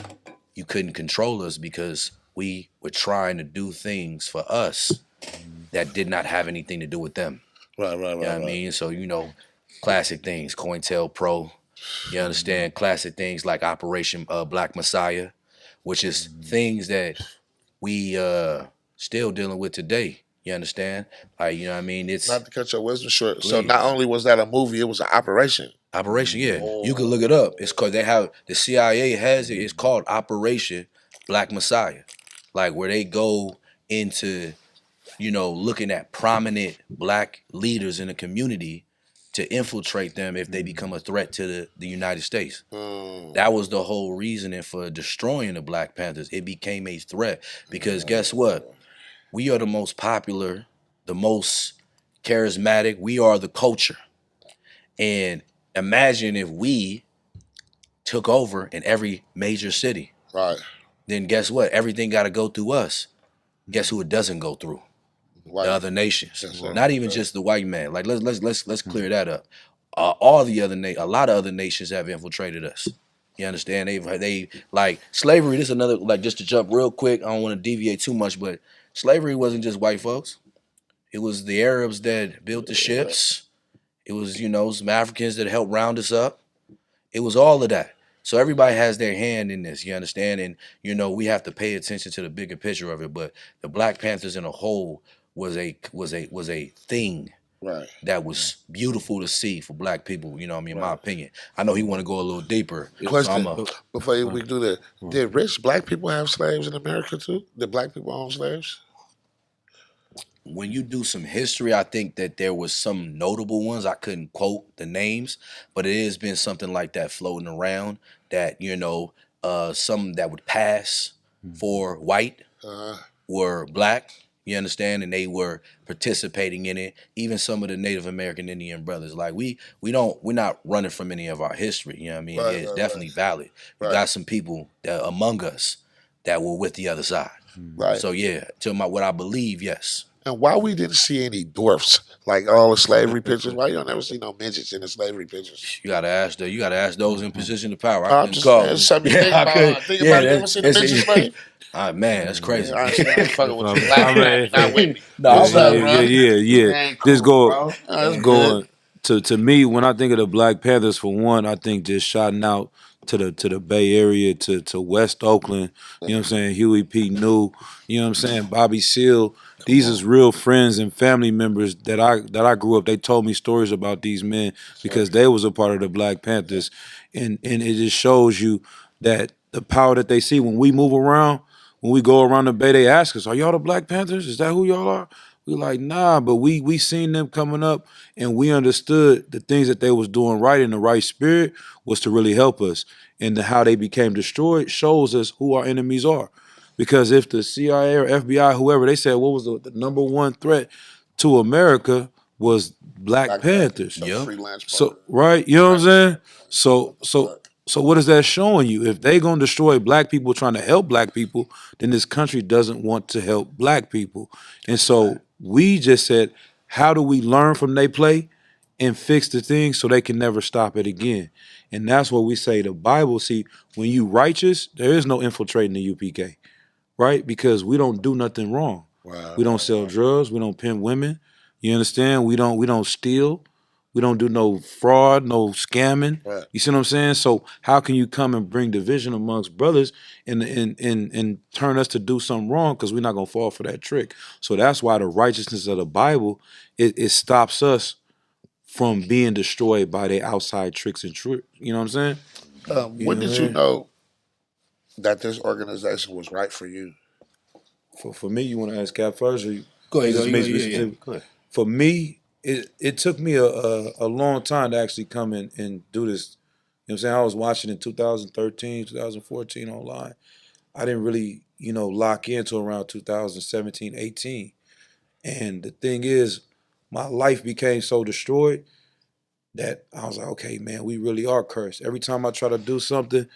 you couldn't control us because we were trying to do things for us that did not have anything to do with them. Right. You know what I mean? So, classic things, COINTELPRO, you understand, classic things like Operation Black Messiah, which is things that we still dealing with today. You understand? Like, you know what I mean? It's not to cut your wisdom short. Please. So not only was that a movie, it was an operation. Operation, yeah. You can look it up. It's called, they have, the CIA has it. It's called Operation Black Messiah. Like where they go into, looking at prominent black leaders in the community to infiltrate them if they become a threat to the United States. That was the whole reasoning for destroying the Black Panthers. It became a threat because guess what? We are the most popular, the most charismatic. We are the culture. And imagine if we took over in every major city. Right. Then guess what? Everything got to go through us. Guess who it doesn't go through? White. The other nations. Yes, not even just the white man. Like let's clear that up. A lot of other nations have infiltrated us. You understand? They like slavery. This is another, like, just to jump real quick. I don't want to deviate too much, but slavery wasn't just white folks. It was the Arabs that built the ships. It was some Africans that helped round us up. It was all of that. So everybody has their hand in this, you understand? And, we have to pay attention to the bigger picture of it. But the Black Panthers in a whole was a thing, right, that was beautiful to see for black people, in my opinion. I know he want to go a little deeper. Question, before we do that, did rich black people have slaves in America too? Did black people own slaves? When you do some history, I think that there was some notable ones. I couldn't quote the names, but it has been something like that floating around that, some that would pass for white were black, You understand? And they were participating in it. Even some of the Native American Indian brothers. Like we're not running from any of our history. You know what I mean? Right, Yeah, it's right, definitely valid. You right, got some people that among us that were with the other side. right. So yeah, to what I believe, yes. And why we didn't see any dwarfs like all the slavery pictures? Why you don't never see no midgets in the slavery pictures? You gotta ask those in position of power. I I'm couldn't just call saying, them. something to Yeah, think I could. about. Think Yeah, about it. You ever seen the that's midgets, man? man, that's Yeah, crazy. honestly, I ain't fucking with you. I Laughing at me, not with mean, me. No, yeah, I'm What's up, not. yeah, bro? yeah, yeah. It ain't This cool, go bro. That's good. going to me when I think of the Black Panthers. For one, I think just shouting out to the Bay Area, to West Oakland. You know what I'm saying? Huey P. New. You know what I'm saying? Bobby Seale. Come These on. is real friends and family members that I grew up. They told me stories about these men because they was a part of the Black Panthers, and it just shows you that the power that they see when we move around. When we go around the Bay, they ask us, "Are y'all the Black Panthers? Is that who y'all are?" We like, nah, but we seen them coming up, and we understood the things that they was doing right in the right spirit was to really help us. And how they became destroyed shows us who our enemies are. Because if the CIA or FBI, whoever, they said what was the number one threat to America was Black Black Panther, Panthers. the Yep. freelance So program. right, you know what I'm Right. saying? What So the so fuck? so what is that showing you? If they gonna destroy black people trying to help black people, then this country doesn't want to help black people. And so we just said, how do we learn from they play and fix the thing so they can never stop it again? And that's what we say. The Bible, see, when you righteous, there is no infiltrating the UPK, right? Because we don't do nothing wrong. Wow. We don't sell drugs. We don't pimp women. You understand? We don't steal. We don't do no fraud, no scamming. Right. You see what I'm saying? So how can you come and bring division amongst brothers and turn us to do something wrong because we're not gonna fall for that trick? So that's why the righteousness of the Bible it stops us from being destroyed by their outside tricks and tricks. You know what I'm saying? You When know what did I you mean? know that this organization was right for you? For me, you want to ask Cap first, or Go ahead, is go, this you go, me yeah. specific? Go ahead. For me, it took me a long time to actually come in and do this. You know what I'm saying? I was watching in 2013, 2014 online. I didn't really, lock into around 2017, 18. And the thing is, my life became so destroyed that I was like, okay, man, we really are cursed. Every time I try to do something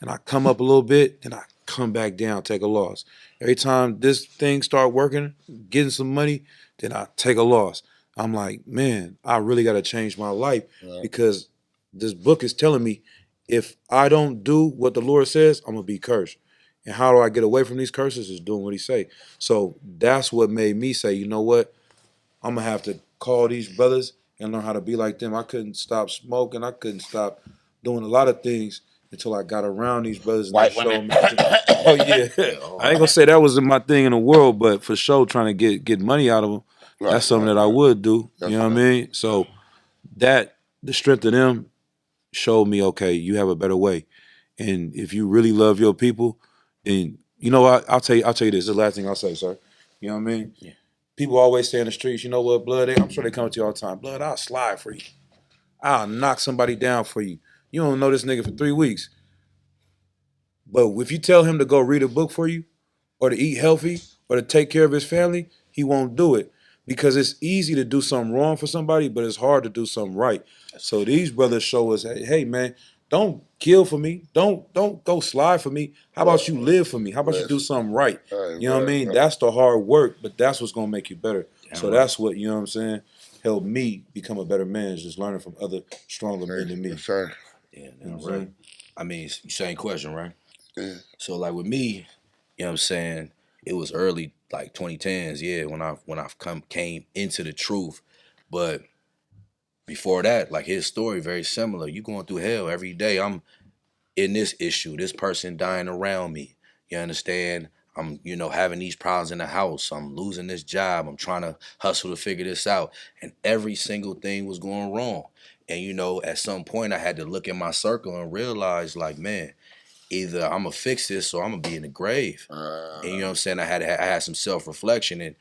and I come up a little bit, then I come back down, take a loss. Every time this thing start working, getting some money, then I take a loss. I'm like, man, I really got to change my life Right. because this book is telling me if I don't do what the Lord says, I'm gonna be cursed. And how do I get away from these curses? Is doing what He say. So that's what made me say, you know what? I'm gonna have to call these brothers and learn how to be like them. I couldn't stop smoking. I couldn't stop doing a lot of things until I got around these brothers and I White showed women. them. Oh yeah, Yeah, I ain't gonna say that was my thing in the world, but for sure, trying to get money out of them, Right, that's something right, that I right. would do. You know what I Definitely. mean? So that the strength of them showed me, okay, you have a better way, and if you really love your people, then you know what? I'll tell you this. This is the last thing I'll say, sir. You know what I mean? Yeah. People always say in the streets, you know what, Blood? I'm sure they come to you all the time. Blood, I'll slide for you. I'll knock somebody down for you. You don't know this nigga for 3 weeks. But if you tell him to go read a book for you, or to eat healthy, or to take care of his family, he won't do it. Because it's easy to do something wrong for somebody, but it's hard to do something right. So these brothers show us, hey man, don't kill for me. Don't go slide for me. How about you live for me? How about you do Listen. something right? Right, You know what I right, mean? right. That's the hard work, but that's what's gonna make you better. Damn So right. that's what, you know what I'm saying, helped me become a better man, is just learning from other stronger men than me. Yes, sir. Yeah, You know damn what I'm right. saying? I mean, same question, right? Yeah. So like with me, you know what I'm saying, it was early like 2010s, yeah, when I came into the truth. But before that, like his story very similar. You going through hell every day. I'm in this issue, this person dying around me. You understand? I'm, having these problems in the house. I'm losing this job. I'm trying to hustle to figure this out. And every single thing was going wrong. And, at some point I had to look in my circle and realize, like, man, either I'm going to fix this or I'm going to be in the grave. And you know what I'm saying? I had some self-reflection. And,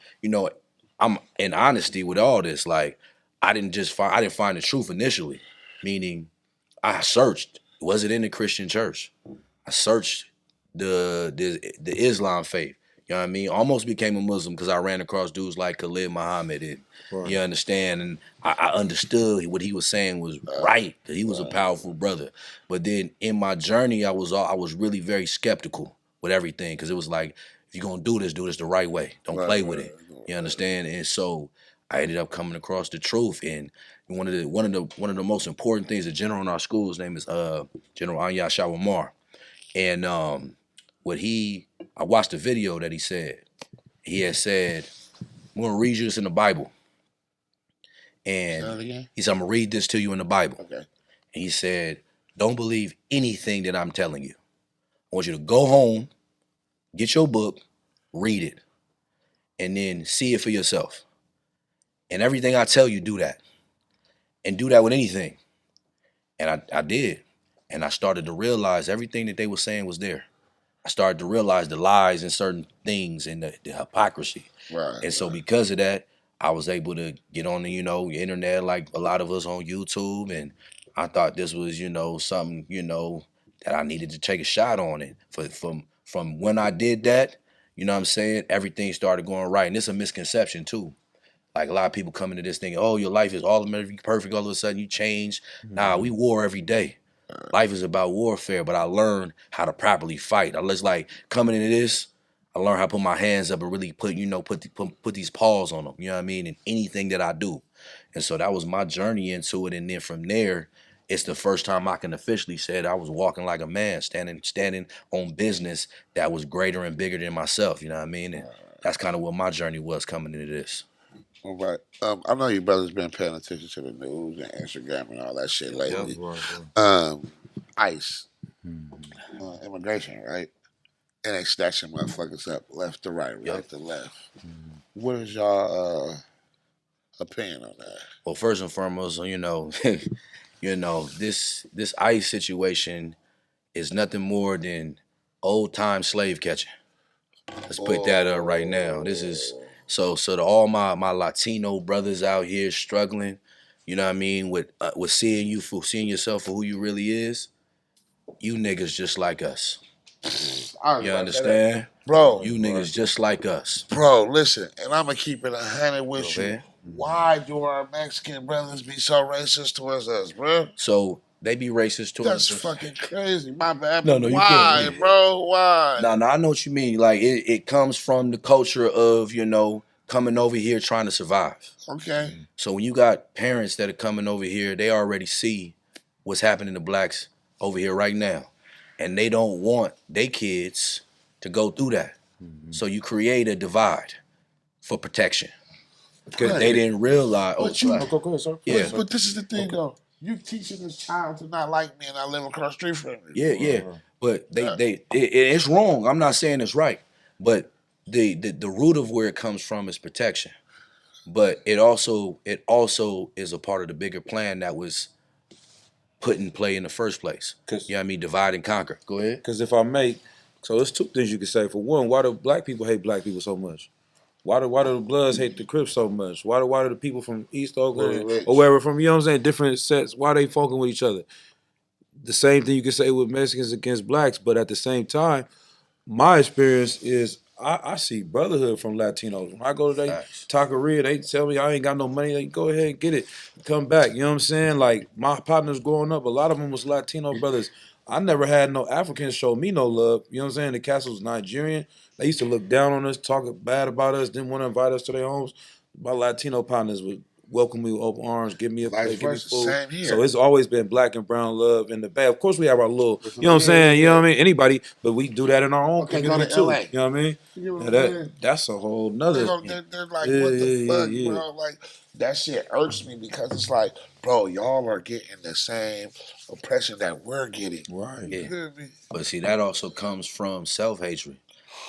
I'm in honesty with all this. Like, I didn't find the truth initially. Meaning, I searched. Was it in the Christian church? I searched the Islam faith. You know what I mean? Almost became a Muslim because I ran across dudes like Khalid Muhammad. And Right. you understand? And I understood what he was saying was right because he was a powerful brother. But then in my journey, I was really very skeptical with everything because it was like, if you're gonna do this the right way. Don't play with it. You understand? And so I ended up coming across the truth. And one of the most important things, the general in our school, his name is General Anya Shawamar. And I watched the video that he said. He had said, I'm gonna read you this in the Bible. And he said, I'm gonna read this to you in the Bible. Okay. And he said, don't believe anything that I'm telling you. I want you to go home, get your book, read it, and then see it for yourself. And everything I tell you, do that. And do that with anything. And I did. And I started to realize everything that they were saying was there. I started to realize the lies in certain things and the hypocrisy. Right. And so because of that, I was able to get on the, internet like a lot of us on YouTube. And I thought this was, something, that I needed to take a shot on it. From when I did that, you know what I'm saying, everything started going right. And it's a misconception too. Like a lot of people come into this thinking, oh, your life is all perfect, all of a sudden you change. Nah, we war every day. Life is about warfare, but I learned how to properly fight. I was like coming into this, I learned how to put my hands up and really put these paws on them. You know what I mean? In anything that I do, and so that was my journey into it. And then from there, it's the first time I can officially say I was walking like a man, standing on business that was greater and bigger than myself. You know what I mean? And that's kind of what my journey was coming into this. All right. I know you brothers been paying attention to the news and Instagram and all that shit lately. ICE, immigration, right? And they snatching motherfuckers up left to right, right to left. What is y'all opinion on that? Well, first and foremost, this ICE situation is nothing more than old time slave catching. Let's put that up right now. This is so to all my Latino brothers out here struggling, you know what I mean, with seeing yourself for who you really is. You niggas just like us. You understand? Bro. You niggas just like us. Bro, listen, and I'm going to keep it 100 with you. Why do our Mexican brothers be so racist towards us, bro? So they be racist towards us. That's fucking crazy. My bad. No, why, bro? Why? No, I know what you mean. Like it comes from the culture of, coming over here trying to survive. Okay. So when you got parents that are coming over here, they already see what's happening to blacks over here right now. And they don't want their kids to go through that. So you create a divide for protection. Because they didn't realize. Go ahead, sir. Yeah. But this is the thing, though. You teaching this child to not like me, and I live across the street from you. Yeah. But it's wrong. I'm not saying it's right. But the root of where it comes from is protection. But it also is a part of the bigger plan that was put in play in the first place. You know what I mean? Divide and conquer. Go ahead. Because if I may, so there's two things you can say. For one, why do black people hate black people so much? Why do the Bloods hate the Crips so much? Why do the people from East Oakland or wherever from, you know what I'm saying, different sets, why are they fucking with each other? The same thing you can say with Mexicans against blacks, but at the same time, my experience is I see brotherhood from Latinos. When I go to their taqueria, they tell me I ain't got no money. They go ahead and get it, come back. You know what I'm saying? Like my partners growing up, a lot of them was Latino brothers. I never had no Africans show me no love. You know what I'm saying? The cast was Nigerian. They used to look down on us, talk bad about us, didn't want to invite us to their homes. My Latino partners would welcome me with open arms, give me a plate, give me food. Same here. So it's always been black and brown love in the bag. Of course, we have our little, you know what I'm saying? You know what I mean? Anybody, but we do that in our own community too. You know what I mean? That's a whole nother. They're like, what the fuck, bro? Like, that shit irks me because it's like, bro, y'all are getting the same oppression that we're getting. Right. Yeah. But see, that also comes from self-hatred.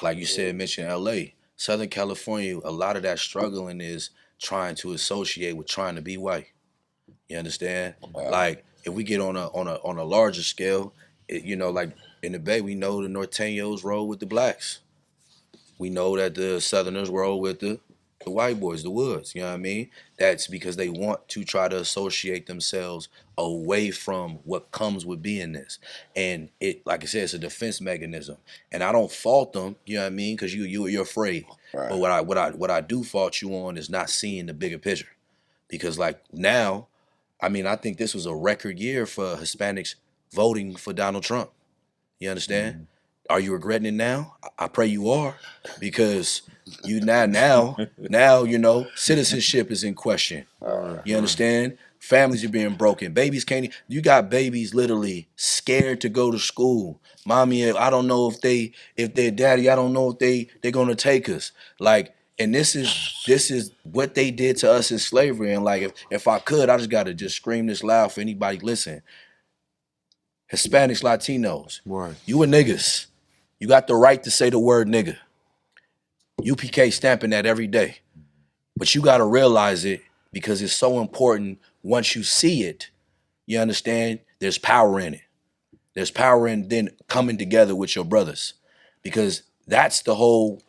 Like you said, mentioned LA. Southern California, a lot of that struggling is trying to associate with trying to be white. You understand? Like if we get on a larger scale, like in the Bay, we know the Norteños roll with the blacks. We know that the Southerners roll with the the white boys, the Woods. You know what I mean? That's because they want to try to associate themselves away from what comes with being this. And it, like I said, it's a defense mechanism. And I don't fault them, you know what I mean? Because you're afraid. Right. But what I do fault you on is not seeing the bigger picture. Because like now, I mean, I think this was a record year for Hispanics voting for Donald Trump. You understand? Mhm. Are you regretting it now? I pray you are, because you now you know citizenship is in question. You understand? Families are being broken. Babies can't. You got babies literally scared to go to school. Mommy, I don't know if their daddy, I don't know if they're gonna take us. Like, and this is what they did to us in slavery. And like, if I could, I just gotta just scream this loud for anybody listen. Hispanics, Latinos, Right. you a niggas. You got the right to say the word nigga. UPK stamping that every day. But you got to realize it because it's so important. Once you see it, you understand there's power in it. There's power in then coming together with your brothers, because that's the whole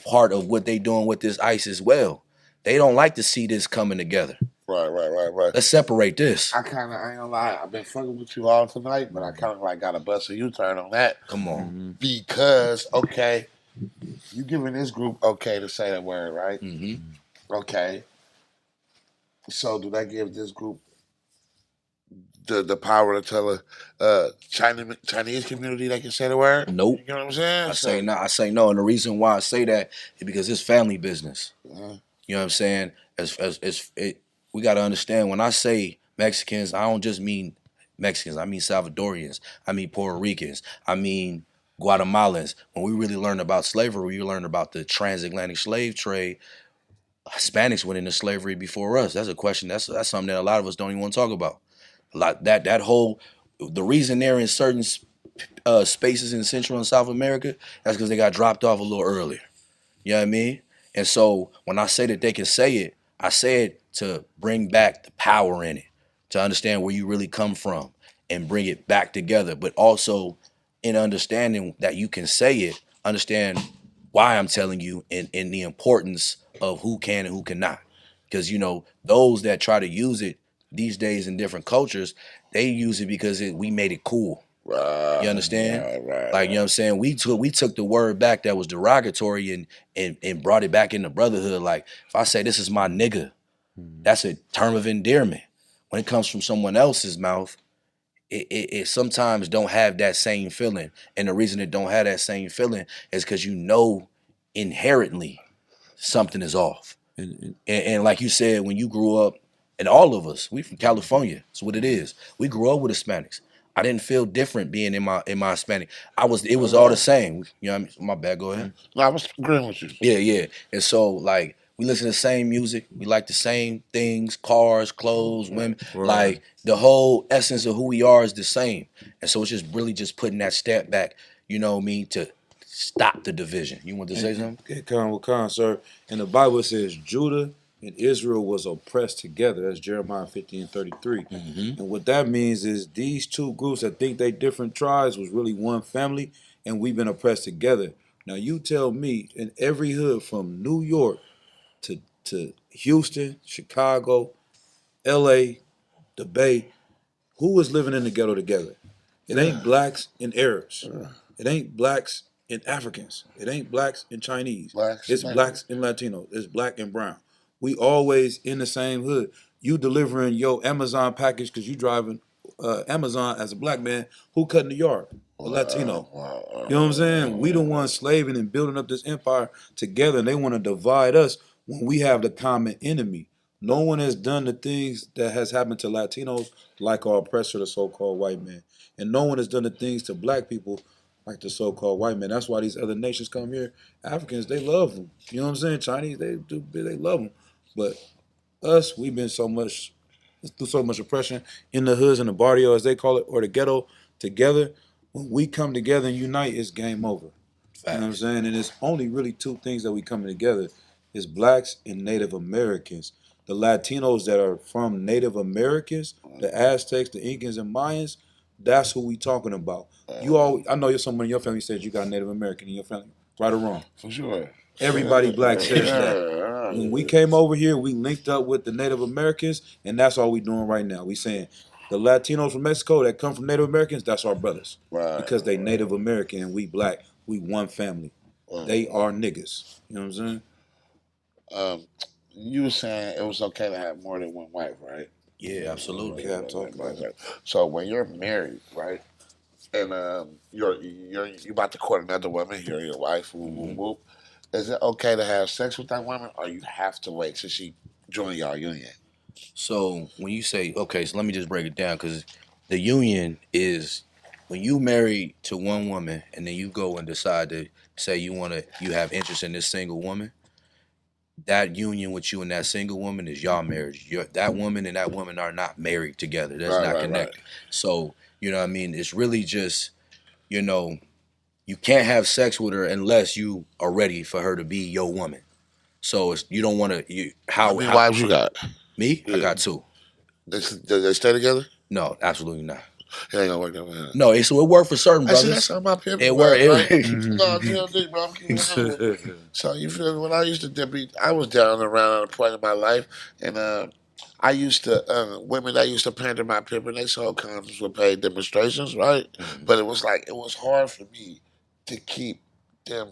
part of what they doing with this ICE as well. They don't like to see this coming together. Right. Let's separate this. I ain't gonna lie, I've been fucking with you all tonight, but I kind of like got a bust a U-turn on that. Come on. Mm-hmm. Because, okay, you giving this group okay to say that word, right? Mm-hmm. Okay. So do that give this group the power to tell a Chinese community they can say the word? Nope. You know what I'm saying? I say no. I say no, and the reason why I say that is because it's family business. Uh, You know what I'm saying? We got to understand, when I say Mexicans, I don't just mean Mexicans. I mean Salvadorians. I mean Puerto Ricans. I mean Guatemalans. When we really learn about slavery, we learn about the transatlantic slave trade. Hispanics went into slavery before us. That's a question. That's something that a lot of us don't even want to talk about. A lot that whole the reason they're in certain spaces in Central and South America, that's because they got dropped off a little earlier. You know what I mean? And so when I say that they can say it, I say it to bring back the power in it, to understand where you really come from and bring it back together. But also in understanding that you can say it, understand why I'm telling you and the importance of who can and who cannot. Because, you know, those that try to use it these days in different cultures, they use it because we made it cool. You understand? Like, you know what I'm saying? We took the word back that was derogatory and brought it back into brotherhood. Like, if I say this is my nigga, that's a term of endearment. When it comes from someone else's mouth, it sometimes don't have that same feeling. And the reason it don't have that same feeling is because you know inherently something is off. And like you said, when you grew up, and all of us, we from California. That's what it is. We grew up with Hispanics. I didn't feel different being in my Hispanic. It was all the same. You know what I mean? My bad, go ahead. No, I was agreeing with you. Yeah. And so like we listen to the same music, we like the same things, cars, clothes, women. Right. Like the whole essence of who we are is the same. And so it's just really just putting that step back, you know what I mean, to stop the division. You want to say something? Khan, sir. And the Bible says Judah and Israel was oppressed together. That's Jeremiah 15:33. Mm-hmm. And what that means is these two groups that think they different tribes was really one family, and we've been oppressed together. Now you tell me, in every hood from New York to Houston, Chicago, LA, the Bay, who was living in the ghetto together? It ain't blacks and Arabs. It ain't blacks and Africans. It ain't blacks and Chinese. It's blacks and Latinos. It's black and brown. We always in the same hood. You delivering your Amazon package because you driving Amazon as a black man. Who cut in the yard? A Latino. You know what I'm saying? We the ones slaving and building up this empire together, and they want to divide us when we have the common enemy. No one has done the things that has happened to Latinos like our oppressor, the so-called white man. And no one has done the things to black people like the so-called white man. That's why these other nations come here. Africans, they love them. You know what I'm saying? Chinese, they love them. But us, we've been through so much oppression in the hoods and the barrio, as they call it, or the ghetto together. When we come together and unite, it's game over. You know what I'm saying? And it's only really two things that we coming together. It's blacks and Native Americans. The Latinos that are from Native Americans, the Aztecs, the Incans, and Mayans, that's who we talking about. I know someone in your family says you got Native American in your family, right or wrong? For sure. Everybody black says that. When we came over here, we linked up with the Native Americans, and that's all we doing right now. We saying the Latinos from Mexico that come from Native Americans, that's our brothers. Right. Because they Native American and we black. We one family. They are niggas. You know what I'm saying? You were saying it was okay to have more than one wife, right? Yeah, absolutely. Yeah, I'm talking about that. So when you're married, right, and you're you about to court another woman, you're your wife, whoop, whoop, whoop, is it okay to have sex with that woman, or you have to wait till she join y'all union? So when you say, okay, so let me just break it down, because the union is when you married to one woman and then you go and decide to say you have interest in this single woman. That union with you and that single woman is y'all marriage. That woman and that woman are not married together. That's not connected. Right. So, you know what I mean? It's really just, you know, you can't have sex with her unless you are ready for her to be your woman. So it's, you don't want to. How many wives you got? Me? Yeah. I got 2. Do they stay together? No, absolutely not. It ain't gonna work that way. No, it worked for certain brothers. That's how my people. It worked. Right? No, bro. I'm keeping it. So you feel me? When I used to be, I was down around at a point in my life, and I used to women that used to pander my pimping. They sold condoms with paid demonstrations, right? But it was hard for me to keep them.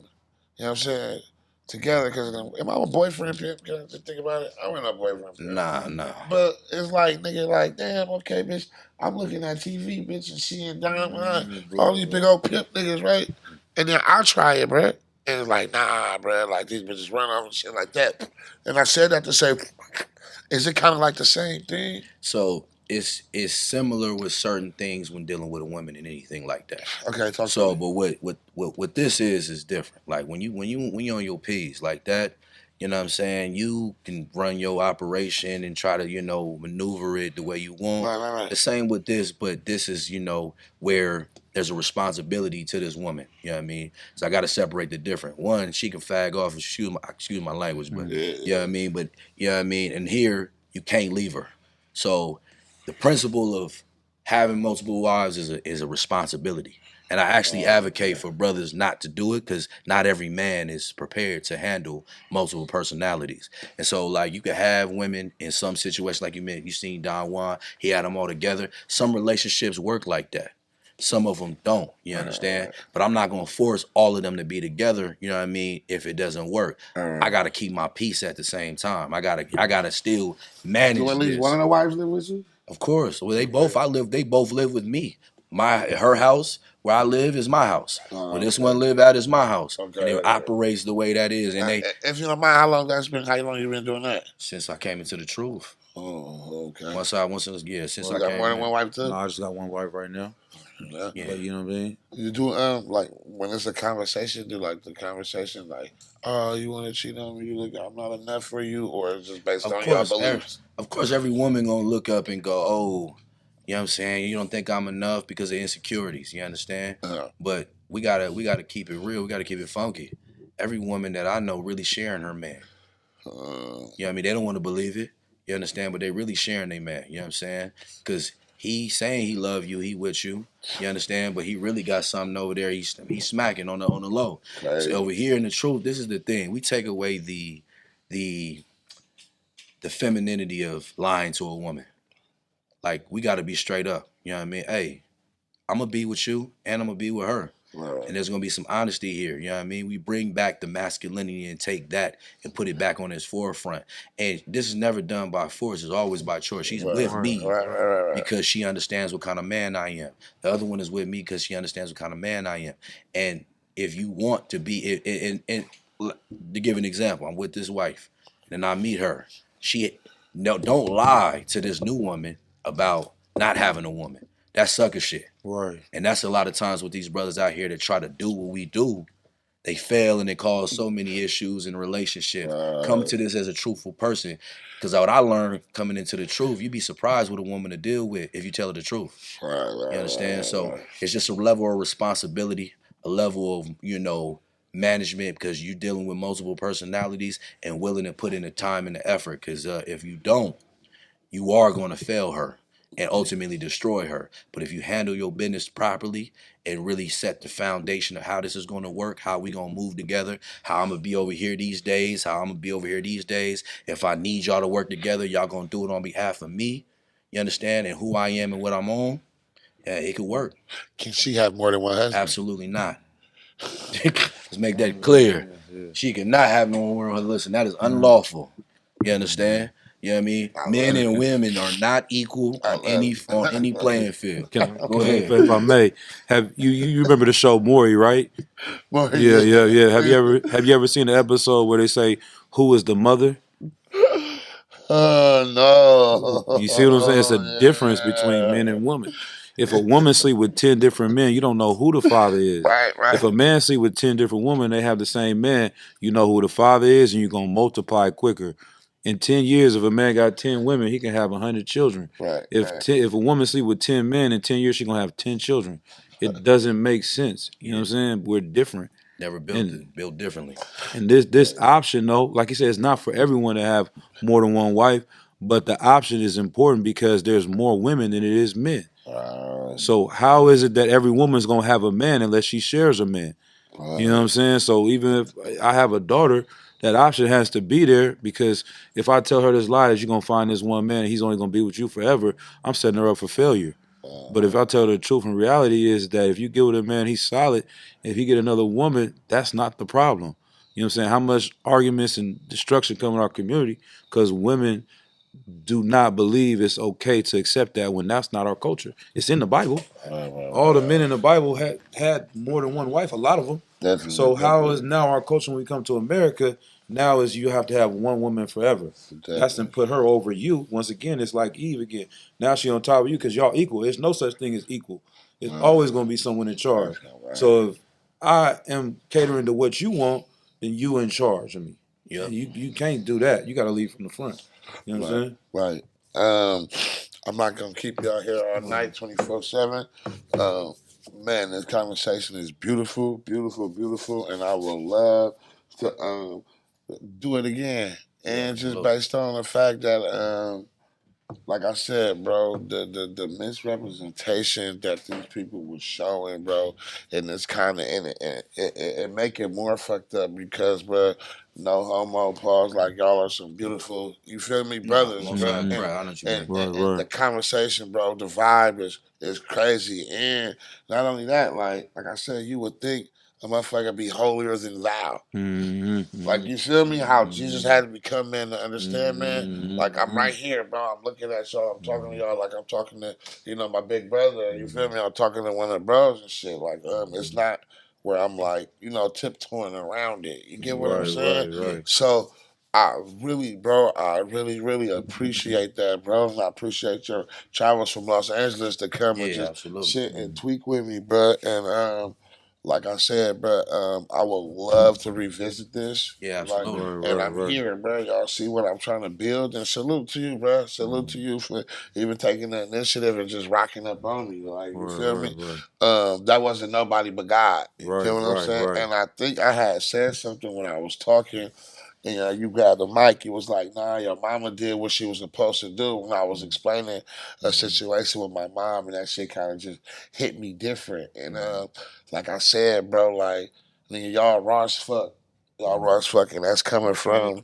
You know what I'm saying? Together, because am I a boyfriend pimp? Can I just think about it? I ain't no boyfriend pimp. Nah. But it's like, nigga, like, damn, okay, bitch. I'm looking at TV, bitch, and seeing all these big old pimp niggas, right? And then I try it, bruh. And it's like, nah, bruh, like, these bitches run off and shit like that. And I said that to say, is it kind of like the same thing? So it's similar with certain things when dealing with a woman and anything like that. Okay, talk so, to me. But what this is different. Like when you on your P's like that, you know what I'm saying? You can run your operation and try to, you know, maneuver it the way you want. Right. The same with this, but this is, you know, where there's a responsibility to this woman. You know what I mean? So I got to separate the different. One, she can fag off and excuse my language, but you know what I mean? But you know what I mean? And here, you can't leave her. So the principle of having multiple wives is a responsibility. And I actually advocate for brothers not to do it because not every man is prepared to handle multiple personalities. And so, like, you could have women in some situations, like you seen Don Juan, he had them all together. Some relationships work like that. Some of them don't, you understand? But I'm not going to force all of them to be together, you know what I mean, if it doesn't work. I got to keep my peace at the same time. I got to still manage this. Do at least one of the wives live with you? Of course. Well, they both live with me. Her house where I live is my house. Where this one live at is my house. And it operates the way that is. And if you don't mind, how long you been doing that? Since I came into the truth. Oh, okay. Since I came. More than one wife too? No, I just got one wife right now. Yeah. But you know what I mean? You do like when it's a conversation, do like the conversation like, oh, you want to cheat on me? You look, I'm not enough for you, or it's just based on your beliefs? Of course, every woman gonna look up and go, oh, you know what I'm saying? You don't think I'm enough because of insecurities. You understand? But we gotta keep it real. We gotta keep it funky. Every woman that I know really sharing her man. You know what I mean? They don't want to believe it. You understand? But they really sharing their man. You know what I'm saying? Because he saying he love you, he with you. You understand? But he really got something over there. He's smacking on the low. Right. So over here in the truth, this is the thing. We take away the femininity of lying to a woman. Like, we got to be straight up. You know what I mean? Hey, I'm going to be with you and I'm going to be with her. Right. And there's going to be some honesty here. You know what I mean? We bring back the masculinity and take that and put it back on its forefront. And this is never done by force. It's always by choice. She's with me because she understands what kind of man I am. The other one is with me because she understands what kind of man I am. And if you want to be, and to give an example, I'm with this wife and I meet her. Don't lie to this new woman about not having a woman. That's sucker shit. Right. And that's a lot of times with these brothers out here that try to do what we do, they fail and they cause so many issues in relationships. Come to this as a truthful person. Because what I learned coming into the truth, you'd be surprised what a woman to deal with if you tell her the truth. You understand? So it's just a level of responsibility, a level of, you know, management, because you're dealing with multiple personalities and willing to put in the time and the effort. Because if you don't, you are going to fail her. and ultimately destroy her. But if you handle your business properly and really set the foundation of how this is going to work, how we going to move together, how I'm going to be over here these days, how I'm going to be over here these days. If I need y'all to work together, y'all going to do it on behalf of me. You understand? And who I am and what I'm on. Yeah, it could work. Can she have more than one husband? Absolutely not. Let's make that clear. She cannot have no more. Listen, that is unlawful. You understand? You know what I mean? Men and women are not equal on any playing field. Go ahead. If I may, have you remember the show Maury, right? Maury, Yeah. Have you ever seen the episode where they say who is the mother? Oh no! You see what I'm saying? It's a difference between men and women. If a woman sleep with 10 different men, you don't know who the father is. Right. If a man sleep with 10 different women, they have the same man, you know who the father is, and you're gonna multiply quicker. In 10 years, if a man got 10 women, he can have 100 children. Right. If a woman sleep with 10 men, in 10 years, she's gonna have 10 children. It doesn't make sense. You know what I'm saying? We're different. Never built differently. And this option, though, like you said, it's not for everyone to have more than one wife, but the option is important because there's more women than it is men. So how is it that every woman's gonna have a man unless she shares a man? You know what I'm saying? So even if I have a daughter, that option has to be there because if I tell her this lie that you're gonna find this one man and he's only gonna be with you forever, I'm setting her up for failure. But if I tell her the truth and reality is that if you get with a man, he's solid. If he get another woman, that's not the problem. You know what I'm saying? How much arguments and destruction come in our community because women do not believe it's okay to accept that when that's not our culture. It's in the Bible. All the men in the Bible had more than one wife, a lot of them. Definitely. So how is now our culture when we come to America, now is you have to have one woman forever. That's to put her over you. Once again, it's like Eve again. Now she on top of you because y'all equal. There's no such thing as equal. It's always going to be someone in charge. So if I am catering to what you want, then you in charge of me. Yeah. You can't do that. You got to lead from the front. You know what I'm saying? Right. I'm not gonna keep y'all here all night, 24/7. Man, this conversation is beautiful, and I would love to do it again. And just based on the fact that like I said, bro, the misrepresentation that these people were showing, bro, and it's kind of it make it more fucked up because, bro, no homo, pause, like y'all are some beautiful, you feel me, brothers, bro. And the conversation, bro, the vibe is crazy, and not only that, like I said, you would think a motherfucker be holier than thou. Like, you feel me? How Jesus had to become man to understand, man. Like, I'm right here, bro. I'm looking at y'all. I'm talking to y'all like I'm talking to, my big brother. You feel me? I'm talking to one of the bros and shit. Like, it's not where I'm like, tiptoeing around it. You get what I'm saying? Right. So, I really, bro, really appreciate that, bro. And I appreciate your travels from Los Angeles to come and just sit and tweak with me, bro. And, like I said, bro, I would love to revisit this. Yeah, absolutely. And I'm here, bro. Y'all see what I'm trying to build, and salute to you, bro. Salute to you for even taking the initiative and just rocking up on me. Like, you feel me? That wasn't nobody but God. You feel what I'm saying? And I think I had said something when I was talking. And you grabbed the mic. It was like, nah, your mama did what she was supposed to do. When I was explaining a situation with my mom, and that shit kind of just hit me different. And like I said, bro, like, nigga, y'all raw as fuck. Y'all raw as fuck, and that's coming from,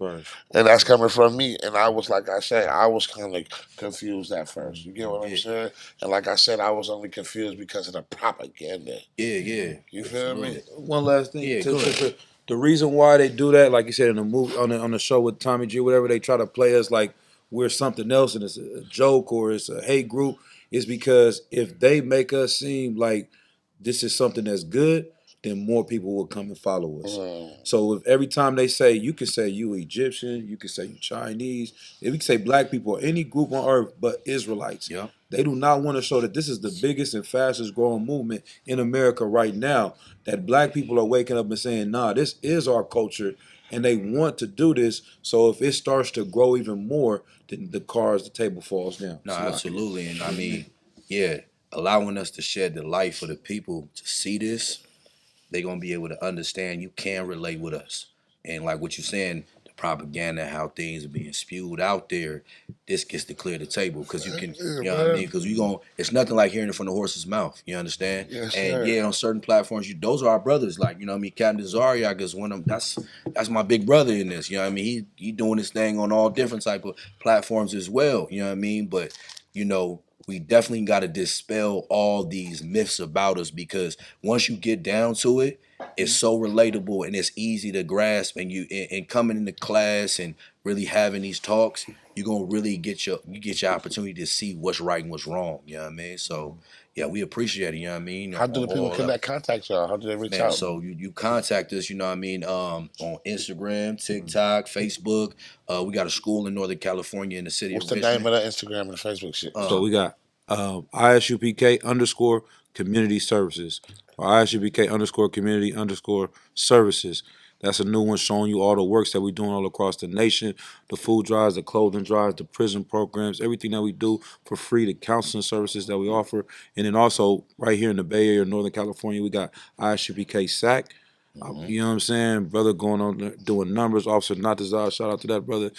me. And I was, like I said, I was kind of confused at first. You get what I'm saying? And like I said, I was only confused because of the propaganda. Yeah. You feel me? One last thing. The reason why they do that, like you said in the movie, on the show with Tommy G, whatever, they try to play us like we're something else and it's a joke or it's a hate group, is because if they make us seem like this is something that's good, then more people will come and follow us. So if every time they say, you can say you Egyptian, you can say you Chinese, if you can say black people or any group on earth but Israelites, they do not want to show that this is the biggest and fastest growing movement in America right now, that black people are waking up and saying, nah, this is our culture, and they want to do this. So if it starts to grow even more, then the table falls down. No, absolutely. And I mean, allowing us to shed the light for the people to see this, they're going to be able to understand you can relate with us. And like what you're saying, the propaganda, how things are being spewed out there, this gets to clear the table because you can, Yeah, you know what I man. mean? Because it's nothing like hearing it from the horse's mouth. You understand? Yes, And sir. yeah, on certain platforms, those are our brothers. Like, you know what I mean? Captain Zariak is one of them. That's my big brother in this. You know what I mean? He doing his thing on all different type of platforms as well. You know what I mean? But we definitely got to dispel all these myths about us because once you get down to it, it's so relatable and it's easy to grasp. And and coming into class and really having these talks, you're gonna really get your opportunity to see what's right and what's wrong. You know what I mean? So yeah, we appreciate it. You know what I mean? How On do the people all levels. contact y'all? How do they reach Man, out? so you contact us, you know what I mean, on Instagram, TikTok, Facebook. We got a school in Northern California in the city What's of the name Richmond. of that Instagram and Facebook shit? So we got ISUPK underscore community services or ISUPK underscore community underscore services. That's a new one showing you all the works that we're doing all across the nation, the food drives, the clothing drives, the prison programs, everything that we do for free, the counseling services that we offer. And then also right here in the Bay Area, Northern California, we got ISUPK SAC. You know what I'm saying? Brother going on there doing numbers. Officer Natazar, shout out to that brother.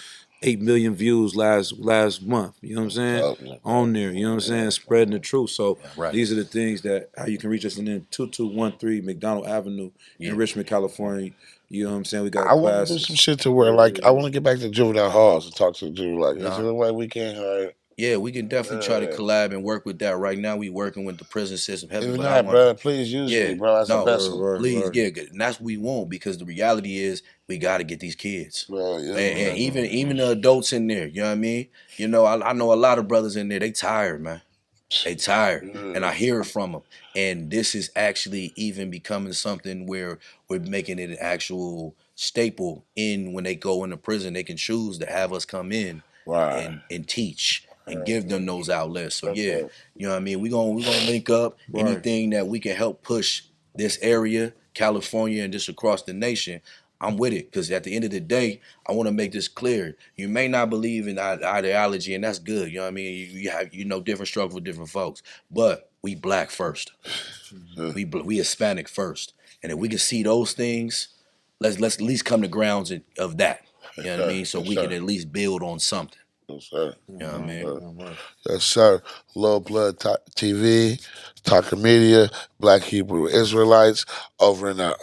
8 million views last month. You know what I'm saying? On there. You know what I'm saying? Spreading the truth. So Right. these are the things that how you can reach us in 2213 McDonald Avenue in Richmond, California. You know what I'm saying? We got I want to do classes. some shit to where, like, I want to get back to juvenile halls and talk to dude. Like, is Nah. there a way we can? Yeah, we can definitely try to collab and work with that. Right now, we working with the prison system heavy, If but I not, want brother, please use me, bro. That's a vessel. please, yeah, and that's what we want because the reality is we got to get these kids, Bro, yeah, and even the adults in there. You know what I mean? I know a lot of brothers in there. They tired, man. They tired, and I hear it from them. And this is actually even becoming something where we're making it an actual staple in when they go into prison. They can choose to have us come in and teach and give them those outlets. So yeah, you know what I mean. We gonna link up anything that we can help push this area, California, and just across the nation. I'm with it because at the end of the day, I want to make this clear. You may not believe in ideology, and that's good. You know what I mean? You have different struggle with different folks, but we black first. We Hispanic first, and if we can see those things, let's at least come to grounds of that. You know what I mean? So we can at least build on something. Yes, sir. You know what I mean? Yes, sir. Lil Blood TV, Talker Media, Black Hebrew Israelites, over and out.